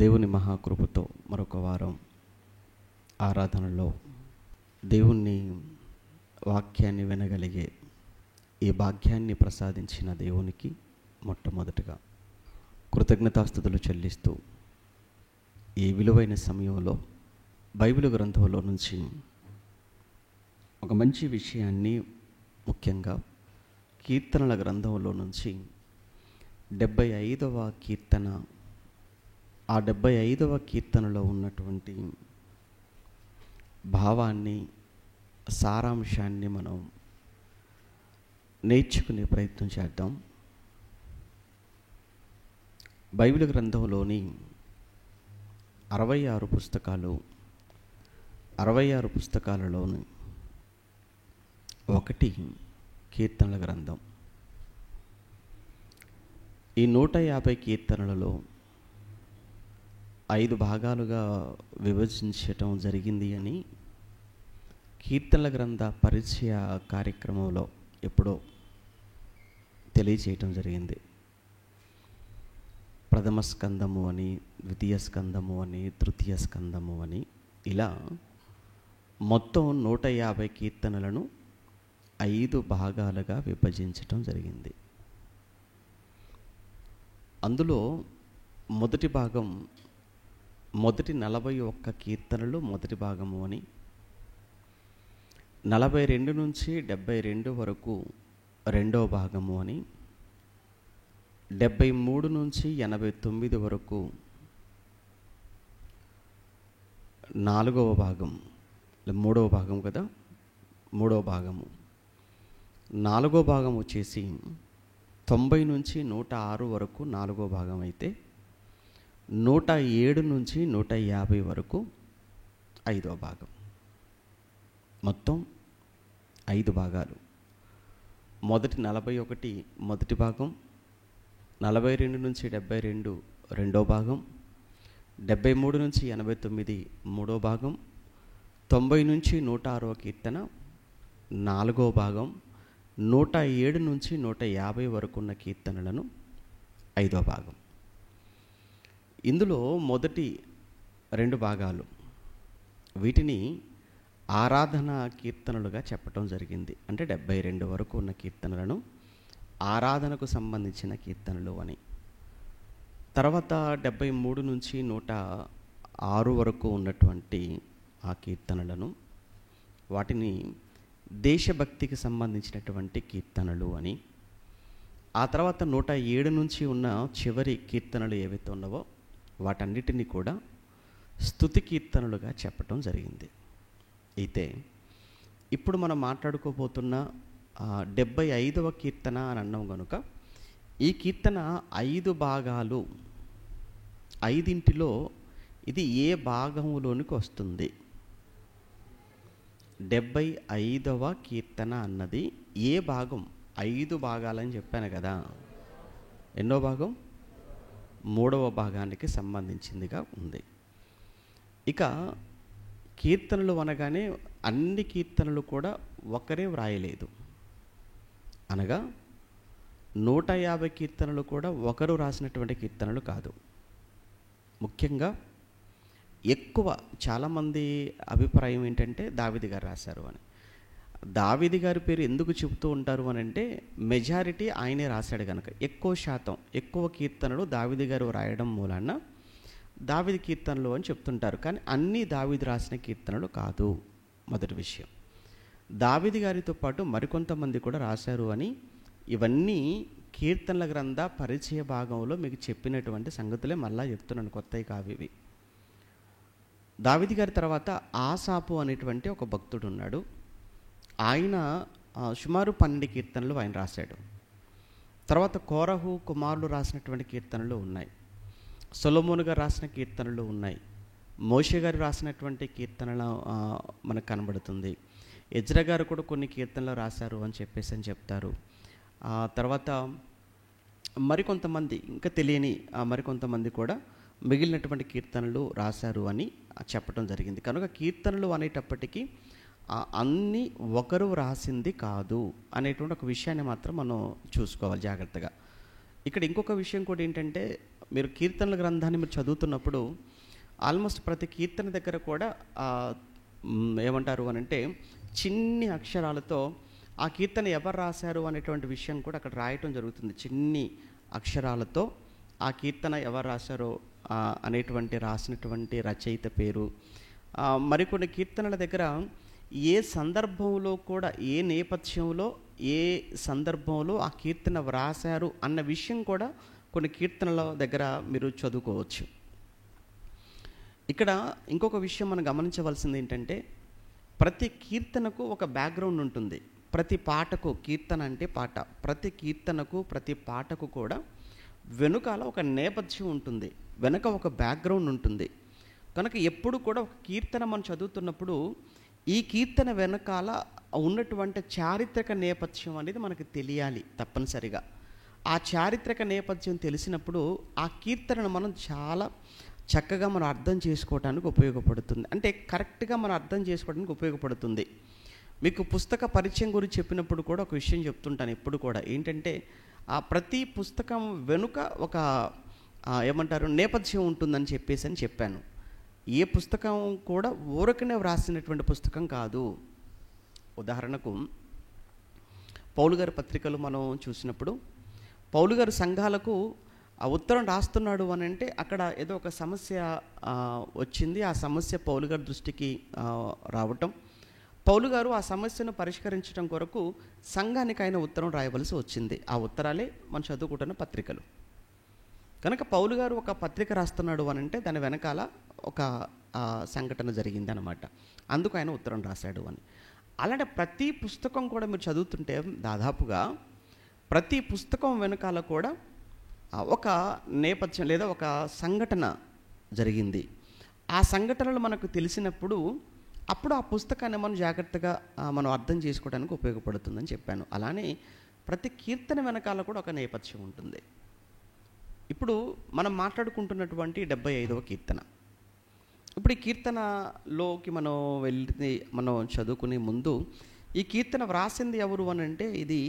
దేవుని మహాకృపతో మరొక వారం ఆరాధనలో దేవుని వాక్యాన్ని వినగలిగే ఈ భాగ్యాన్ని ప్రసాదించిన దేవునికి మొట్టమొదటిగా కృతజ్ఞతాస్తుతులు చెల్లిస్తూ ఈ విలువైన సమయంలో బైబిల్ గ్రంథంలో నుంచి ఒక మంచి విషయాన్ని, ముఖ్యంగా కీర్తనల గ్రంథంలో నుంచి 75వ కీర్తన, ఆ 75వ కీర్తనలో ఉన్నటువంటి భావాన్ని, సారాంశాన్ని మనం నేర్చుకునే ప్రయత్నం చేద్దాం. బైబిల్ గ్రంథంలోని 66 పుస్తకాలు, 66 పుస్తకాలలోని ఒకటి కీర్తనల గ్రంథం. ఈ 150 కీర్తనలలో 5 భాగాలుగా విభజించటం జరిగింది అని కీర్తనల గ్రంథ పరిచయ కార్యక్రమంలో ఎప్పుడో తెలియచేయటం జరిగింది. ప్రథమ స్కందము అని, ద్వితీయ స్కందము అని, తృతీయ స్కందము అని, ఇలా మొత్తం 150 కీర్తనలను 5 భాగాలుగా విభజించటం జరిగింది. అందులో మొదటి భాగం, మొదటి 41 కీర్తనలు మొదటి భాగము అని, 42 నుంచి 72 వరకు రెండవ భాగము అని, 73 నుంచి 89 వరకు నాలుగవ భాగం, మూడవ భాగం కదా, మూడవ భాగము. నాలుగో భాగం వచ్చేసి 90 నుంచి 106 వరకు నాలుగో భాగం అయితే, 107 నుంచి 150 వరకు ఐదవ భాగం. మొత్తం 5 భాగాలు. మొదటి 41 మొదటి భాగం, 42 నుంచి 72 రెండో భాగం, 73 నుంచి 89 మూడో భాగం, 90 నుంచి 106 కీర్తన నాలుగో భాగం, 107 నుంచి 150 వరకు ఉన్న కీర్తనలను ఐదో భాగం. ఇందులో మొదటి 2 భాగాలు, వీటిని ఆరాధన కీర్తనలుగా చెప్పటం జరిగింది. అంటే 72 వరకు ఉన్న కీర్తనలను ఆరాధనకు సంబంధించిన కీర్తనలు అని. తర్వాత 73 నుంచి 106 వరకు ఉన్నటువంటి ఆ కీర్తనలను, వాటిని దేశభక్తికి సంబంధించినటువంటి కీర్తనలు అని. ఆ తర్వాత 107 నుంచి ఉన్న చివరి కీర్తనలు ఏవైతే ఉన్నావో వాటన్నిటినీ కూడా స్తుతి కీర్తనలుగా చెప్పటం జరిగింది. అయితే ఇప్పుడు మనం మాట్లాడుకోబోతున్న 75వ కీర్తన అని అన్నాం కనుక, ఈ కీర్తన 5 భాగాలు, 5లో ఇది ఏ భాగంలోనికి వస్తుంది? 75వ కీర్తన అన్నది ఏ భాగం? 5 భాగాలని చెప్పాను కదా. ఎన్నో భాగం? 3వ భాగానికి సంబంధించిందిగా ఉంది. ఇక కీర్తనలు అనగానే అన్ని కీర్తనలు కూడా ఒకరే వ్రాయలేదు. అనగా 150 కీర్తనలు కూడా ఒకరు రాసినటువంటి కీర్తనలు కాదు. ముఖ్యంగా ఎక్కువ, చాలామంది అభిప్రాయం ఏంటంటే దావీదు గారు రాశారు అని. దావీదు గారి పేరు ఎందుకు చెబుతూ ఉంటారు అని అంటే, మెజారిటీ ఆయనే రాశాడు కనుక ఎక్కువ శాతం, ఎక్కువ కీర్తనలు దావీదు గారు రాయడం మూలాన దావీదు కీర్తనలు అని చెప్తుంటారు. కానీ అన్నీ దావీదు రాసిన కీర్తనలు కాదు. మొదటి విషయం. దావీదు గారితో పాటు మరికొంతమంది కూడా రాశారు అని, ఇవన్నీ కీర్తనల గ్రంథ పరిచయ భాగంలో మీకు చెప్పినటువంటి సంగతులే మళ్ళా చెప్తున్నాను, కొత్తవి కావివి. దావీదు గారి తర్వాత ఆసాపు అనేటువంటి ఒక భక్తుడు ఉన్నాడు. ఆయన సుమారు 12 కీర్తనలు ఆయన రాశాడు. తర్వాత కోరహు కుమారులు రాసినటువంటి కీర్తనలు ఉన్నాయి. సొలొమోను గారు రాసిన కీర్తనలు ఉన్నాయి. మోషే గారు రాసినటువంటి కీర్తనలు మనకు కనబడుతుంది. ఎజ్రా గారు కూడా కొన్ని కీర్తనలు రాశారు అని చెప్తారు. తర్వాత మరికొంతమంది, ఇంకా తెలియని మరికొంతమంది కూడా మిగిలినటువంటి కీర్తనలు రాశారు అని చెప్పడం జరిగింది. కనుక కీర్తనలు అనేటప్పటికీ అన్నీ ఒకరు రాసింది కాదు అనేటువంటి ఒక విషయాన్ని మాత్రం మనం చూసుకోవాలి జాగ్రత్తగా. ఇక్కడ ఇంకొక విషయం కూడా ఏంటంటే, మీరు కీర్తనల గ్రంథాన్ని మీరు చదువుతున్నప్పుడు ఆల్మోస్ట్ ప్రతి కీర్తన దగ్గర కూడా ఏమంటారు అని అంటే చిన్ని అక్షరాలతో ఆ కీర్తన ఎవరు రాశారు అనేటువంటి విషయం కూడా అక్కడ రాయటం జరుగుతుంది. చిన్ని అక్షరాలతో ఆ కీర్తన ఎవరు రాశారో అనేటువంటి రాసినటువంటి రచయిత పేరు. మరికొన్ని కీర్తనల దగ్గర ఏ సందర్భంలో కూడా, ఏ నేపథ్యంలో, ఏ సందర్భంలో ఆ కీర్తన వ్రాశారు అన్న విషయం కూడా కొన్ని కీర్తనల దగ్గర మీరు చదువుకోవచ్చు. ఇక్కడ ఇంకొక విషయం మనం గమనించవలసింది ఏంటంటే, ప్రతి కీర్తనకు ఒక బ్యాక్గ్రౌండ్ ఉంటుంది. ప్రతి పాటకు, కీర్తన అంటే పాట, ప్రతి కీర్తనకు ప్రతి పాటకు కూడా వెనుకాల ఒక నేపథ్యం ఉంటుంది, వెనక ఒక బ్యాక్గ్రౌండ్ ఉంటుంది. కనుక ఎప్పుడు కూడా ఒక కీర్తన మనం చదువుతున్నప్పుడు ఈ కీర్తన వెనకాల ఉన్నటువంటి చారిత్రక నేపథ్యం అనేది మనకు తెలియాలి తప్పనిసరిగా. ఆ చారిత్రక నేపథ్యం తెలిసినప్పుడు ఆ కీర్తనను మనం చాలా చక్కగా మనం అర్థం చేసుకోవడానికి ఉపయోగపడుతుంది, అంటే కరెక్ట్గా మనం అర్థం చేసుకోవడానికి ఉపయోగపడుతుంది. మీకు పుస్తక పరిచయం గురించి చెప్పినప్పుడు కూడా ఒక విషయం చెప్తుంటాను ఎప్పుడు కూడా, ఏంటంటే ఆ ప్రతి పుస్తకం వెనుక ఒక ఏమంటారు నేపథ్యం ఉంటుందని చెప్పాను. ఏ పుస్తకం కూడా ఊరకనే వ్రాసినటువంటి పుస్తకం కాదు. ఉదాహరణకు పౌలు గారి పత్రికలు మనం చూసినప్పుడు, పౌలు గారు సంఘాలకు ఆ ఉత్తరం రాస్తున్నాడు అని అంటే అక్కడ ఏదో ఒక సమస్య వచ్చింది. ఆ సమస్య పౌలు గారి దృష్టికి రావటం, పౌలు గారు ఆ సమస్యను పరిష్కరించడం కొరకు సంఘానికి ఆయన ఉత్తరం రాయవలసి వచ్చింది. ఆ ఉత్తరాలే మనం చదువుకుంటున్న పత్రికలు. కనుక పౌలు గారు ఒక పత్రిక రాస్తున్నాడు అని అంటే దాని వెనకాల ఒక సంఘటన జరిగింది అన్నమాట, అందుకు ఆయన ఉత్తరం రాశాడు అని. అలాంటి ప్రతి పుస్తకం కూడా మీరు చదువుతుంటే దాదాపుగా ప్రతి పుస్తకం వెనకాల కూడా ఒక నేపథ్యం లేదా ఒక సంఘటన జరిగింది. ఆ సంఘటనలు మనకు తెలిసినప్పుడు అప్పుడు ఆ పుస్తకాన్ని మనం జాగ్రత్తగా మనం అర్థం చేసుకోవడానికి ఉపయోగపడుతుందని చెప్పాను. అలానే ప్రతి కీర్తన వెనకాల కూడా ఒక నేపథ్యం ఉంటుంది. ఇప్పుడు మనం మాట్లాడుకుంటున్నటువంటి 75వ కీర్తన. ఇప్పుడు ఈ కీర్తనలోకి మనం వెళ్ళి మనం చదువుకునే ముందు ఈ కీర్తన వ్రాసింది ఎవరు అని అంటే ఇది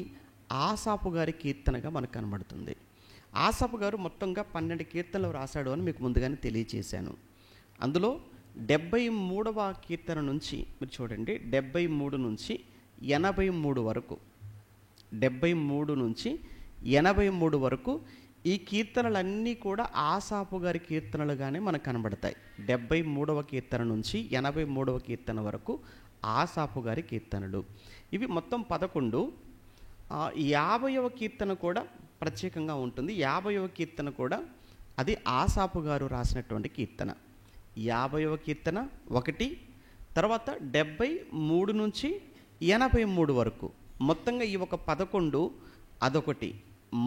ఆసాపు గారి కీర్తనగా మనకు కనబడుతుంది. ఆసాపు గారు మొత్తంగా 12 కీర్తనలు వ్రాసాడు అని మీకు ముందుగానే తెలియచేశాను. అందులో 73వ కీర్తన నుంచి మీరు చూడండి, 73 నుంచి 83 వరకు, 73 నుంచి 83 వరకు ఈ కీర్తనలన్నీ కూడా ఆసాపు గారి కీర్తనలుగానే మనకు కనబడతాయి. 73వ కీర్తన నుంచి 83వ కీర్తన వరకు ఆసాపు గారి కీర్తనలు. ఇవి మొత్తం 11. 50వ కీర్తన కూడా ప్రత్యేకంగా ఉంటుంది. 50వ కీర్తన కూడా అది ఆసాపు గారు రాసినటువంటి కీర్తన. 50వ కీర్తన ఒకటి, తర్వాత 73 నుంచి 83 వరకు మొత్తంగా ఈ ఒక 11, అదొకటి,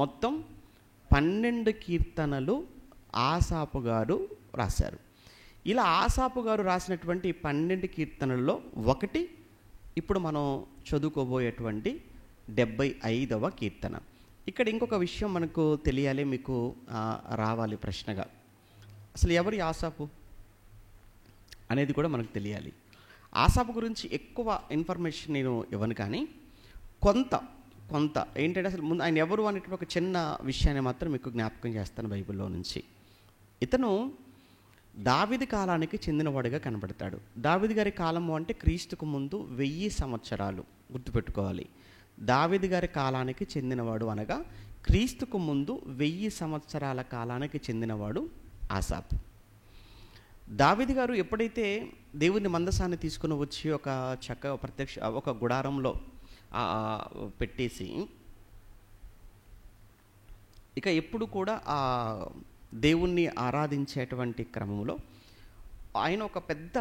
మొత్తం 12 కీర్తనలు ఆసాపు గారు రాశారు. ఇలా ఆసాపు గారు రాసినటువంటి 12 కీర్తనల్లో ఒకటి ఇప్పుడు మనం చదువుకోబోయేటువంటి 75వ కీర్తన. ఇక్కడ ఇంకొక విషయం మనకు తెలియాలి, మీకు రావాలి ప్రశ్నగా, అసలు ఎవరి ఆసాపు అనేది కూడా మనకు తెలియాలి. ఆసాపు గురించి ఎక్కువ ఇన్ఫర్మేషన్ నేను ఇవ్వను, కానీ కొంత ఏంటంటే అసలు ముందు ఆయన ఎవరు అనేటువంటి ఒక చిన్న విషయాన్ని మాత్రం మీకు జ్ఞాపకం చేస్తాను బైబిల్లో నుంచి. ఇతను దావీదు కాలానికి చెందినవాడిగా కనబడతాడు. దావీదు గారి కాలము అంటే క్రీస్తుకు ముందు 1000 సంవత్సరాలు, గుర్తుపెట్టుకోవాలి. దావీదు గారి కాలానికి చెందినవాడు అనగా క్రీస్తుకు ముందు 1000 సంవత్సరాల కాలానికి చెందినవాడు ఆసాపు. దావీదు గారు ఎప్పుడైతే దేవుని మందసాన్ని తీసుకుని వచ్చి ఒక చక్కగా ఒక గుడారంలో పెట్టేసి ఇక ఎప్పుడు కూడా ఆ దేవుణ్ణి ఆరాధించేటువంటి క్రమంలో ఆయన ఒక పెద్ద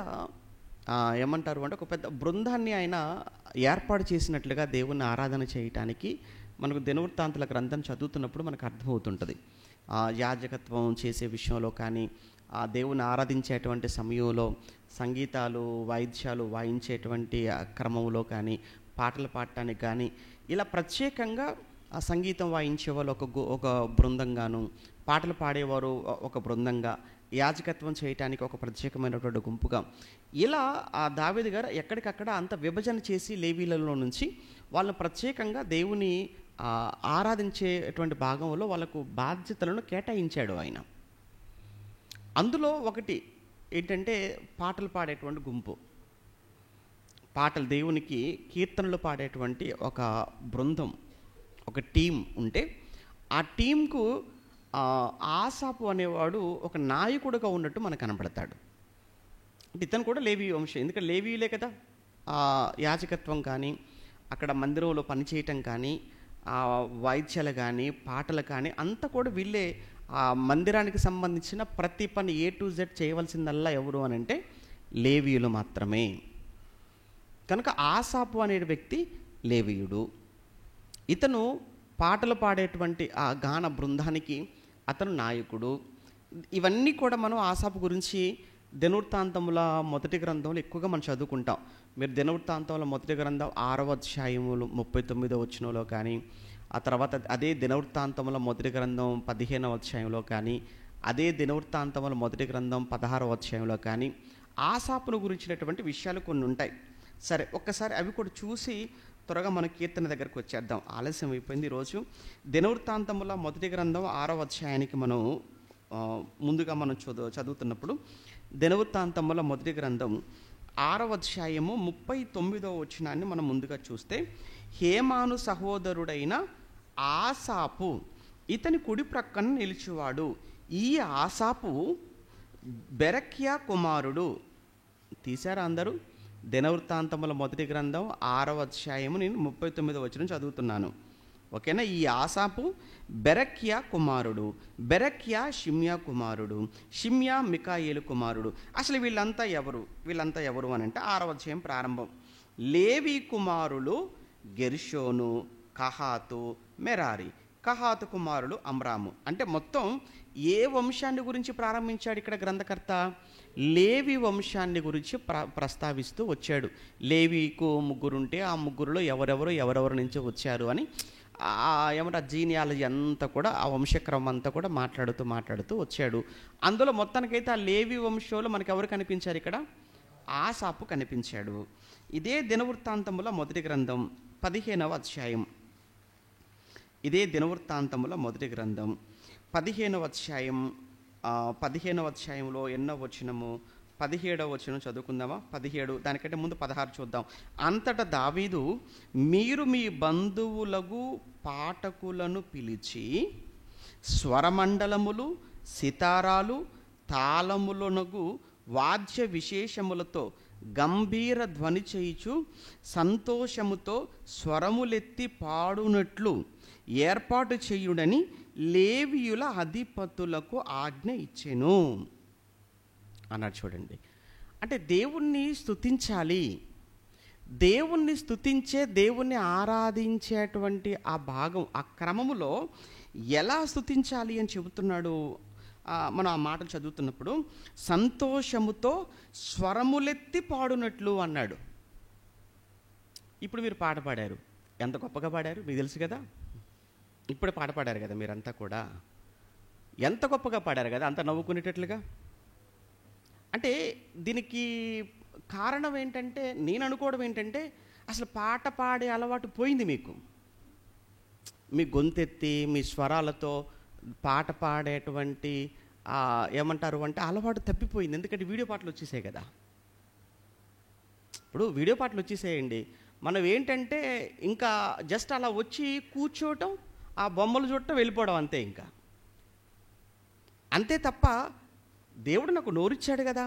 ఏమంటారు అంటే ఒక పెద్ద బృందాన్ని ఆయన ఏర్పాటు చేసినట్లుగా దేవుణ్ణి ఆరాధన చేయటానికి మనకు దినవృత్తాంతుల గ్రంథం చదువుతున్నప్పుడు మనకు అర్థమవుతుంటుంది. యాజకత్వం చేసే విషయంలో కానీ, ఆ దేవుని ఆరాధించేటువంటి సమయంలో సంగీతాలు వాయిద్యాలు వాయించేటువంటి క్రమంలో కానీ, పాటలు పాడటానికి కానీ, ఇలా ప్రత్యేకంగా ఆ సంగీతం వాయించే వాళ్ళు ఒక బృందంగాను, పాటలు పాడేవారు ఒక బృందంగా, యాజకత్వం చేయటానికి ఒక ప్రత్యేకమైనటువంటి గుంపుగా, ఇలా ఆ దావీదు గారు ఎక్కడికక్కడ అంత విభజన చేసి లేవీలలో నుంచి వాళ్ళని ప్రత్యేకంగా దేవుని ఆరాధించేటువంటి భాగంలో వాళ్ళకు బాధ్యతలను కేటాయించాడు ఆయన. అందులో ఒకటి ఏంటంటే పాటలు పాడేటువంటి గుంపు, పాటలు దేవునికి కీర్తనలు పాడేటువంటి ఒక బృందం, ఒక టీం ఉంటే ఆ టీంకు ఆసాపు అనేవాడు ఒక నాయకుడుగా ఉన్నట్టు మనకు కనబడతాడు. అంటే ఇతను కూడా లేవీ వంశం, ఎందుకంటే లేవీయులే కదా యాజకత్వం కానీ, అక్కడ మందిరంలో పనిచేయటం కానీ, వాయిద్యాలు కానీ, పాటలు కానీ అంతా కూడా వీళ్ళే. ఆ మందిరానికి సంబంధించిన ప్రతి పని A to Z చేయవలసిందల్లా ఎవరు అని అంటే లేవీయులు మాత్రమే. కనుక ఆసాపు అనే వ్యక్తి లేవీయుడు. ఇతను పాటలు పాడేటువంటి ఆ గాన బృందానికి అతను నాయకుడు. ఇవన్నీ కూడా మనం ఆసాపు గురించి దినవృత్తాంతముల మొదటి గ్రంథంలో ఎక్కువగా మనం చదువుకుంటాం. మీరు దినవృత్తాంతంలో మొదటి గ్రంథం 6వ అధ్యాయములు 39వ వచనంలో కానీ, ఆ తర్వాత అదే దినవృత్తాంతముల మొదటి గ్రంథం 15వ అధ్యాయంలో కానీ, అదే దినవృత్తాంతముల మొదటి గ్రంథం 16వ అధ్యాయంలో కానీ ఆసాపును గురించినటువంటి విషయాలు కొన్ని ఉంటాయి. సరే, ఒక్కసారి అవి కూడా చూసి త్వరగా మన కీర్తన దగ్గరకు వచ్చేద్దాం, ఆలస్యం అయిపోయింది ఈరోజు. దినవృత్తాంతముల మొదటి గ్రంథం 6వ అధ్యాయానికి మనం ముందుగా మనం చదువుతున్నప్పుడు దినవృత్తాంతముల మొదటి గ్రంథం 6వ అధ్యాయము 39వ వచనాన్ని మనం ముందుగా చూస్తే, హేమాను సహోదరుడైన ఆసాపు ఇతని కుడి ప్రక్కన నిలిచేవాడు. ఈ ఆసాపు బెరక్యా కుమారుడు. తీశారా అందరూ? దినవృత్తాంతముల మొదటి గ్రంథం 6వ అధ్యాయము నేను 39వ వచనం చదువుతున్నాను. ఓకేనా? ఈ ఆసాపు బెరక్యా కుమారుడు, బెరక్యా షిమ్యా కుమారుడు, షిమ్యా మికాయేలు కుమారుడు. అసలు వీళ్ళంతా ఎవరు అని అంటే 6వ అధ్యాయం ప్రారంభం. లేవి కుమారులు గెర్షోను, కహాతు, మెరారి. కహాతు కుమారులు అమ్రాము. అంటే మొత్తం ఏ వంశాన్ని గురించి ప్రారంభించాడు ఇక్కడ గ్రంథకర్త? లేవి వంశాన్ని గురించి ప్రస్తావిస్తూ వచ్చాడు. లేవికు ముగ్గురుంటే ఆ ముగ్గురులో ఎవరెవరు నుంచి వచ్చారు అని ఏమంటే జీనియాలజీ అంతా కూడా, ఆ వంశక్రమం అంతా కూడా మాట్లాడుతూ వచ్చాడు. అందులో మొత్తానికైతే ఆ లేవి వంశంలో మనకు ఎవరు కనిపించారు? ఇక్కడ ఆసాపు కనిపించాడు. ఇదే దినవృత్తాంతముల మొదటి గ్రంథం 15వ అధ్యాయం. ఇదే దినవృత్తాంతముల మొదటి గ్రంథం 15వ అధ్యాయం. 15వ అధ్యాయంలో ఎన్నో వచనము? 17వ వచనం చదువుకుందామా? 17, దానికంటే ముందు 16 చూద్దాం. అంతటా దావీదు, మీరు మీ బంధువులకు పాఠకులను పిలిచి స్వరమండలములు, సితారాలు, తాళములనగు వాద్య విశేషములతో గంభీర ధ్వని చేయుచు సంతోషముతో స్వరములెత్తి పాడునట్లు ఏర్పాటు చేయుడని లేవీయుల అధిపతులకు ఆజ్ఞ ఇచ్చెను అన్నాడు. చూడండి, అంటే దేవుణ్ణి స్తుతించాలి. దేవుణ్ణి స్తుతించే, దేవుణ్ణి ఆరాధించేటువంటి ఆ భాగం, ఆ క్రమములో ఎలా స్తుతించాలి అని చెబుతున్నాడు. మనం ఆ మాటలు చదువుతున్నప్పుడు సంతోషముతో స్వరములెత్తి పాడునట్లు అన్నాడు. ఇప్పుడు మీరు పాట పాడారు, ఎంత గొప్పగా పాడారు మీకు తెలుసు కదా. ఇప్పుడు పాట పాడారు కదా మీరంతా కూడా, ఎంత గొప్పగా పాడారు కదా, అంత నవ్వుకునేటట్లుగా. అంటే దీనికి కారణం ఏంటంటే, నేను అనుకోవడం ఏంటంటే, అసలు పాట పాడే అలవాటు పోయింది మీకు. మీ గొంతెత్తి మీ స్వరాలతో పాట పాడేటువంటి ఏమంటారు అంటే అలవాటు తప్పిపోయింది. ఎందుకంటే వీడియో పాటలు వచ్చేసాయి కదా. ఇప్పుడు వీడియో పాటలు వచ్చేసేయండి, మనం ఏంటంటే ఇంకా జస్ట్ అలా వచ్చి కూర్చోవటం, ఆ బొమ్మలు చూడటం, వెళ్ళిపోవడం, అంతే. ఇంకా అంతే తప్ప దేవుడు నాకు నోరిచ్చాడు కదా.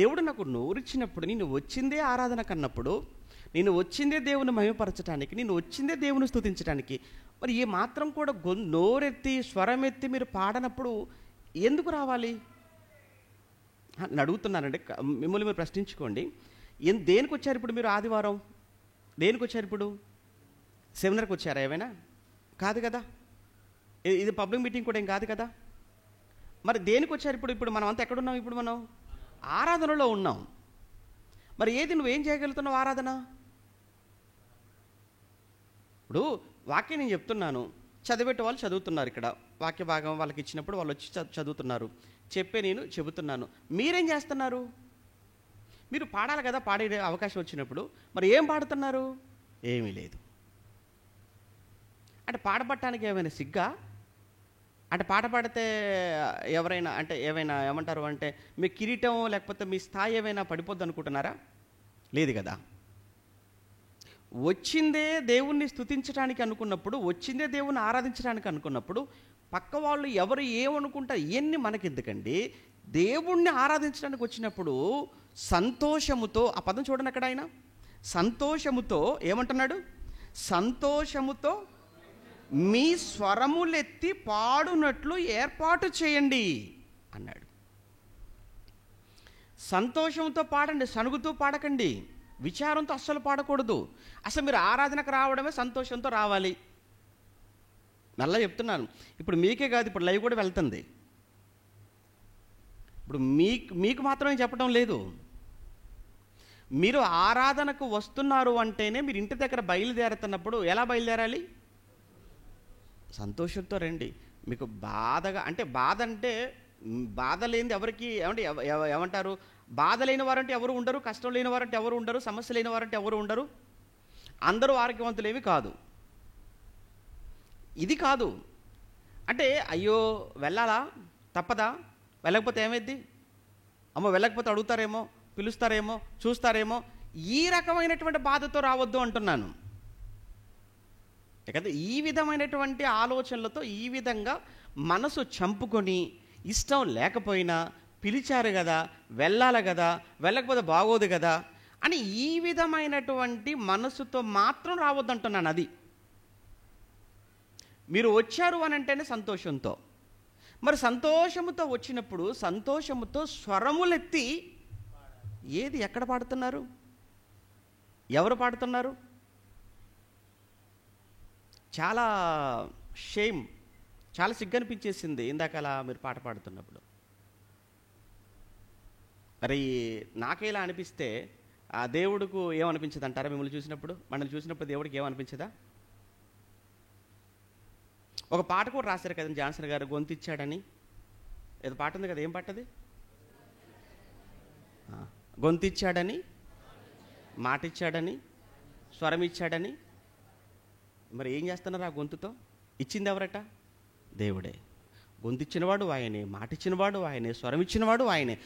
దేవుడు నాకు నోరిచ్చినప్పుడు, నేను వచ్చిందే ఆరాధన కన్నప్పుడు, నేను వచ్చిందే దేవుని మహిమపరచడానికి, నేను వచ్చిందే దేవుని స్తుతించడానికి, మరి ఏ మాత్రం కూడా నోరెత్తి స్వరం ఎత్తి మీరు పాడనప్పుడు ఎందుకు రావాలి అని అడుగుతున్నానండి. మిమ్మల్ని మీరు ప్రశ్నించుకోండి. దేనికి వచ్చారు ఇప్పుడు మీరు? ఆదివారం దేనికి వచ్చారు? ఇప్పుడు సెమినార్కి వచ్చారా? ఏమైనా కాదు కదా. ఇది పబ్లిక్ మీటింగ్ కూడా ఏం కాదు కదా. మరి దేనికి వచ్చారు ఇప్పుడు మనం అంతా ఎక్కడున్నాం? ఇప్పుడు మనం ఆరాధనలో ఉన్నాం. మరి ఏది నువ్వేం చేయగలుగుతున్నావు ఆరాధన? ఇప్పుడు వాక్యం నేను చెప్తున్నాను, చదివేట వాళ్ళు చదువుతున్నారు. ఇక్కడ వాక్య భాగం వాళ్ళకి ఇచ్చినప్పుడు వాళ్ళు వచ్చి చదువుతున్నారు, నేను చెబుతున్నాను. మీరేం చేస్తున్నారు? మీరు పాడాలి కదా, పాడే అవకాశం వచ్చినప్పుడు. మరి ఏం పాడుతున్నారు? ఏమీ లేదు. అంటే పాడబట్టడానికి ఏమైనా సిగ్గా? అంటే పాట పాడితే ఎవరైనా అంటే ఏమైనా ఏమంటారు అంటే మీ కిరీటం లేకపోతే మీ స్థాయి ఏమైనా పడిపోద్ది అనుకుంటున్నారా? లేదు కదా. వచ్చిందే దేవుణ్ణి స్తుతించడానికి అనుకున్నప్పుడు, వచ్చిందే దేవుణ్ణి ఆరాధించడానికి అనుకున్నప్పుడు పక్క వాళ్ళు ఎవరు ఏమనుకుంటారు ఇవన్నీ మనకెందుకండి. దేవుణ్ణి ఆరాధించడానికి వచ్చినప్పుడు సంతోషముతో, ఆ పదం చూడండి అక్కడ ఆయన సంతోషముతో ఏమంటున్నాడు, సంతోషముతో మీ స్వరములెత్తి పాడునట్లు ఏర్పాటు చేయండి అన్నాడు. సంతోషంతో పాడండి, సణుగుతూ పాడకండి, విచారంతో అస్సలు పాడకూడదు. అసలు మీరు ఆరాధనకు రావడమే సంతోషంతో రావాలి. మళ్ళీ చెప్తున్నాను, ఇప్పుడు మీకే కాదు, ఇప్పుడు లైవ్ కూడా వెళ్తుంది. ఇప్పుడు మీకు మాత్రమే చెప్పడం లేదు. మీరు ఆరాధనకు వస్తున్నారు అంటేనే మీరు ఇంటి దగ్గర బయలుదేరుతున్నప్పుడు ఎలా బయలుదేరాలి? సంతోషంతో రండి. మీకు బాధగా అంటే బాధ లేనిది ఎవరికి ఏమంటే ఏమంటారు, బాధ లేని వారంటే ఎవరు ఉండరు, కష్టం లేని వారంటే ఎవరు ఉండరు, సమస్య లేని వారంటే ఎవరు ఉండరు. అందరూ ఆరోగ్యవంతులేవి కాదు. ఇది కాదు అంటే అయ్యో వెళ్ళాలా, తప్పదా, వెళ్ళకపోతే ఏమైద్ది, అమ్మో వెళ్ళకపోతే అడుగుతారేమో, పిలుస్తారేమో, చూస్తారేమో, ఈ రకమైనటువంటి బాధతో రావద్దు అంటున్నాను కదా. ఈ విధమైనటువంటి ఆలోచనలతో ఈ విధంగా మనసు చంపుకొని ఇష్టం లేకపోయినా పిలిచారు కదా, వెళ్ళాలి కదా, వెళ్ళకపోతే బాగోదు కదా అని ఈ విధమైనటువంటి మనసుతో మాత్రం రావద్దంటున్నాను. అది మీరు వచ్చారు అని అంటేనే సంతోషంతో. మరి సంతోషముతో వచ్చినప్పుడు సంతోషముతో స్వరములెత్తి ఏది ఎక్కడ పాడుతున్నారు, ఎవరు పాడుతున్నారు? చాలా షేమ్, చాలా సిగ్గనిపించేసింది ఇందాక అలా మీరు పాట పాడుతున్నప్పుడు. మరి నాకేలా అనిపిస్తే ఆ దేవుడికి ఏమనిపించదు అంటారా? మిమ్మల్ని చూసినప్పుడు, మనల్ని చూసినప్పుడు దేవుడికి ఏమనిపించదా? ఒక పాట కూడా రాశారు కదండి జాన్సన్ గారు, గొంతిచ్చాడని. ఏదో పాట ఉంది కదా, ఏం పాట అది? గొంతిచ్చాడని, మాటిచ్చాడని, స్వరం ఇచ్చాడని. మరి ఏం చేస్తున్నారు ఆ గొంతుతో? ఇచ్చింది ఎవరట? దేవుడే. గొంతిచ్చినవాడు ఆయనే, మాటిచ్చినవాడు ఆయనే, స్వరం ఇచ్చినవాడు ఆయనే.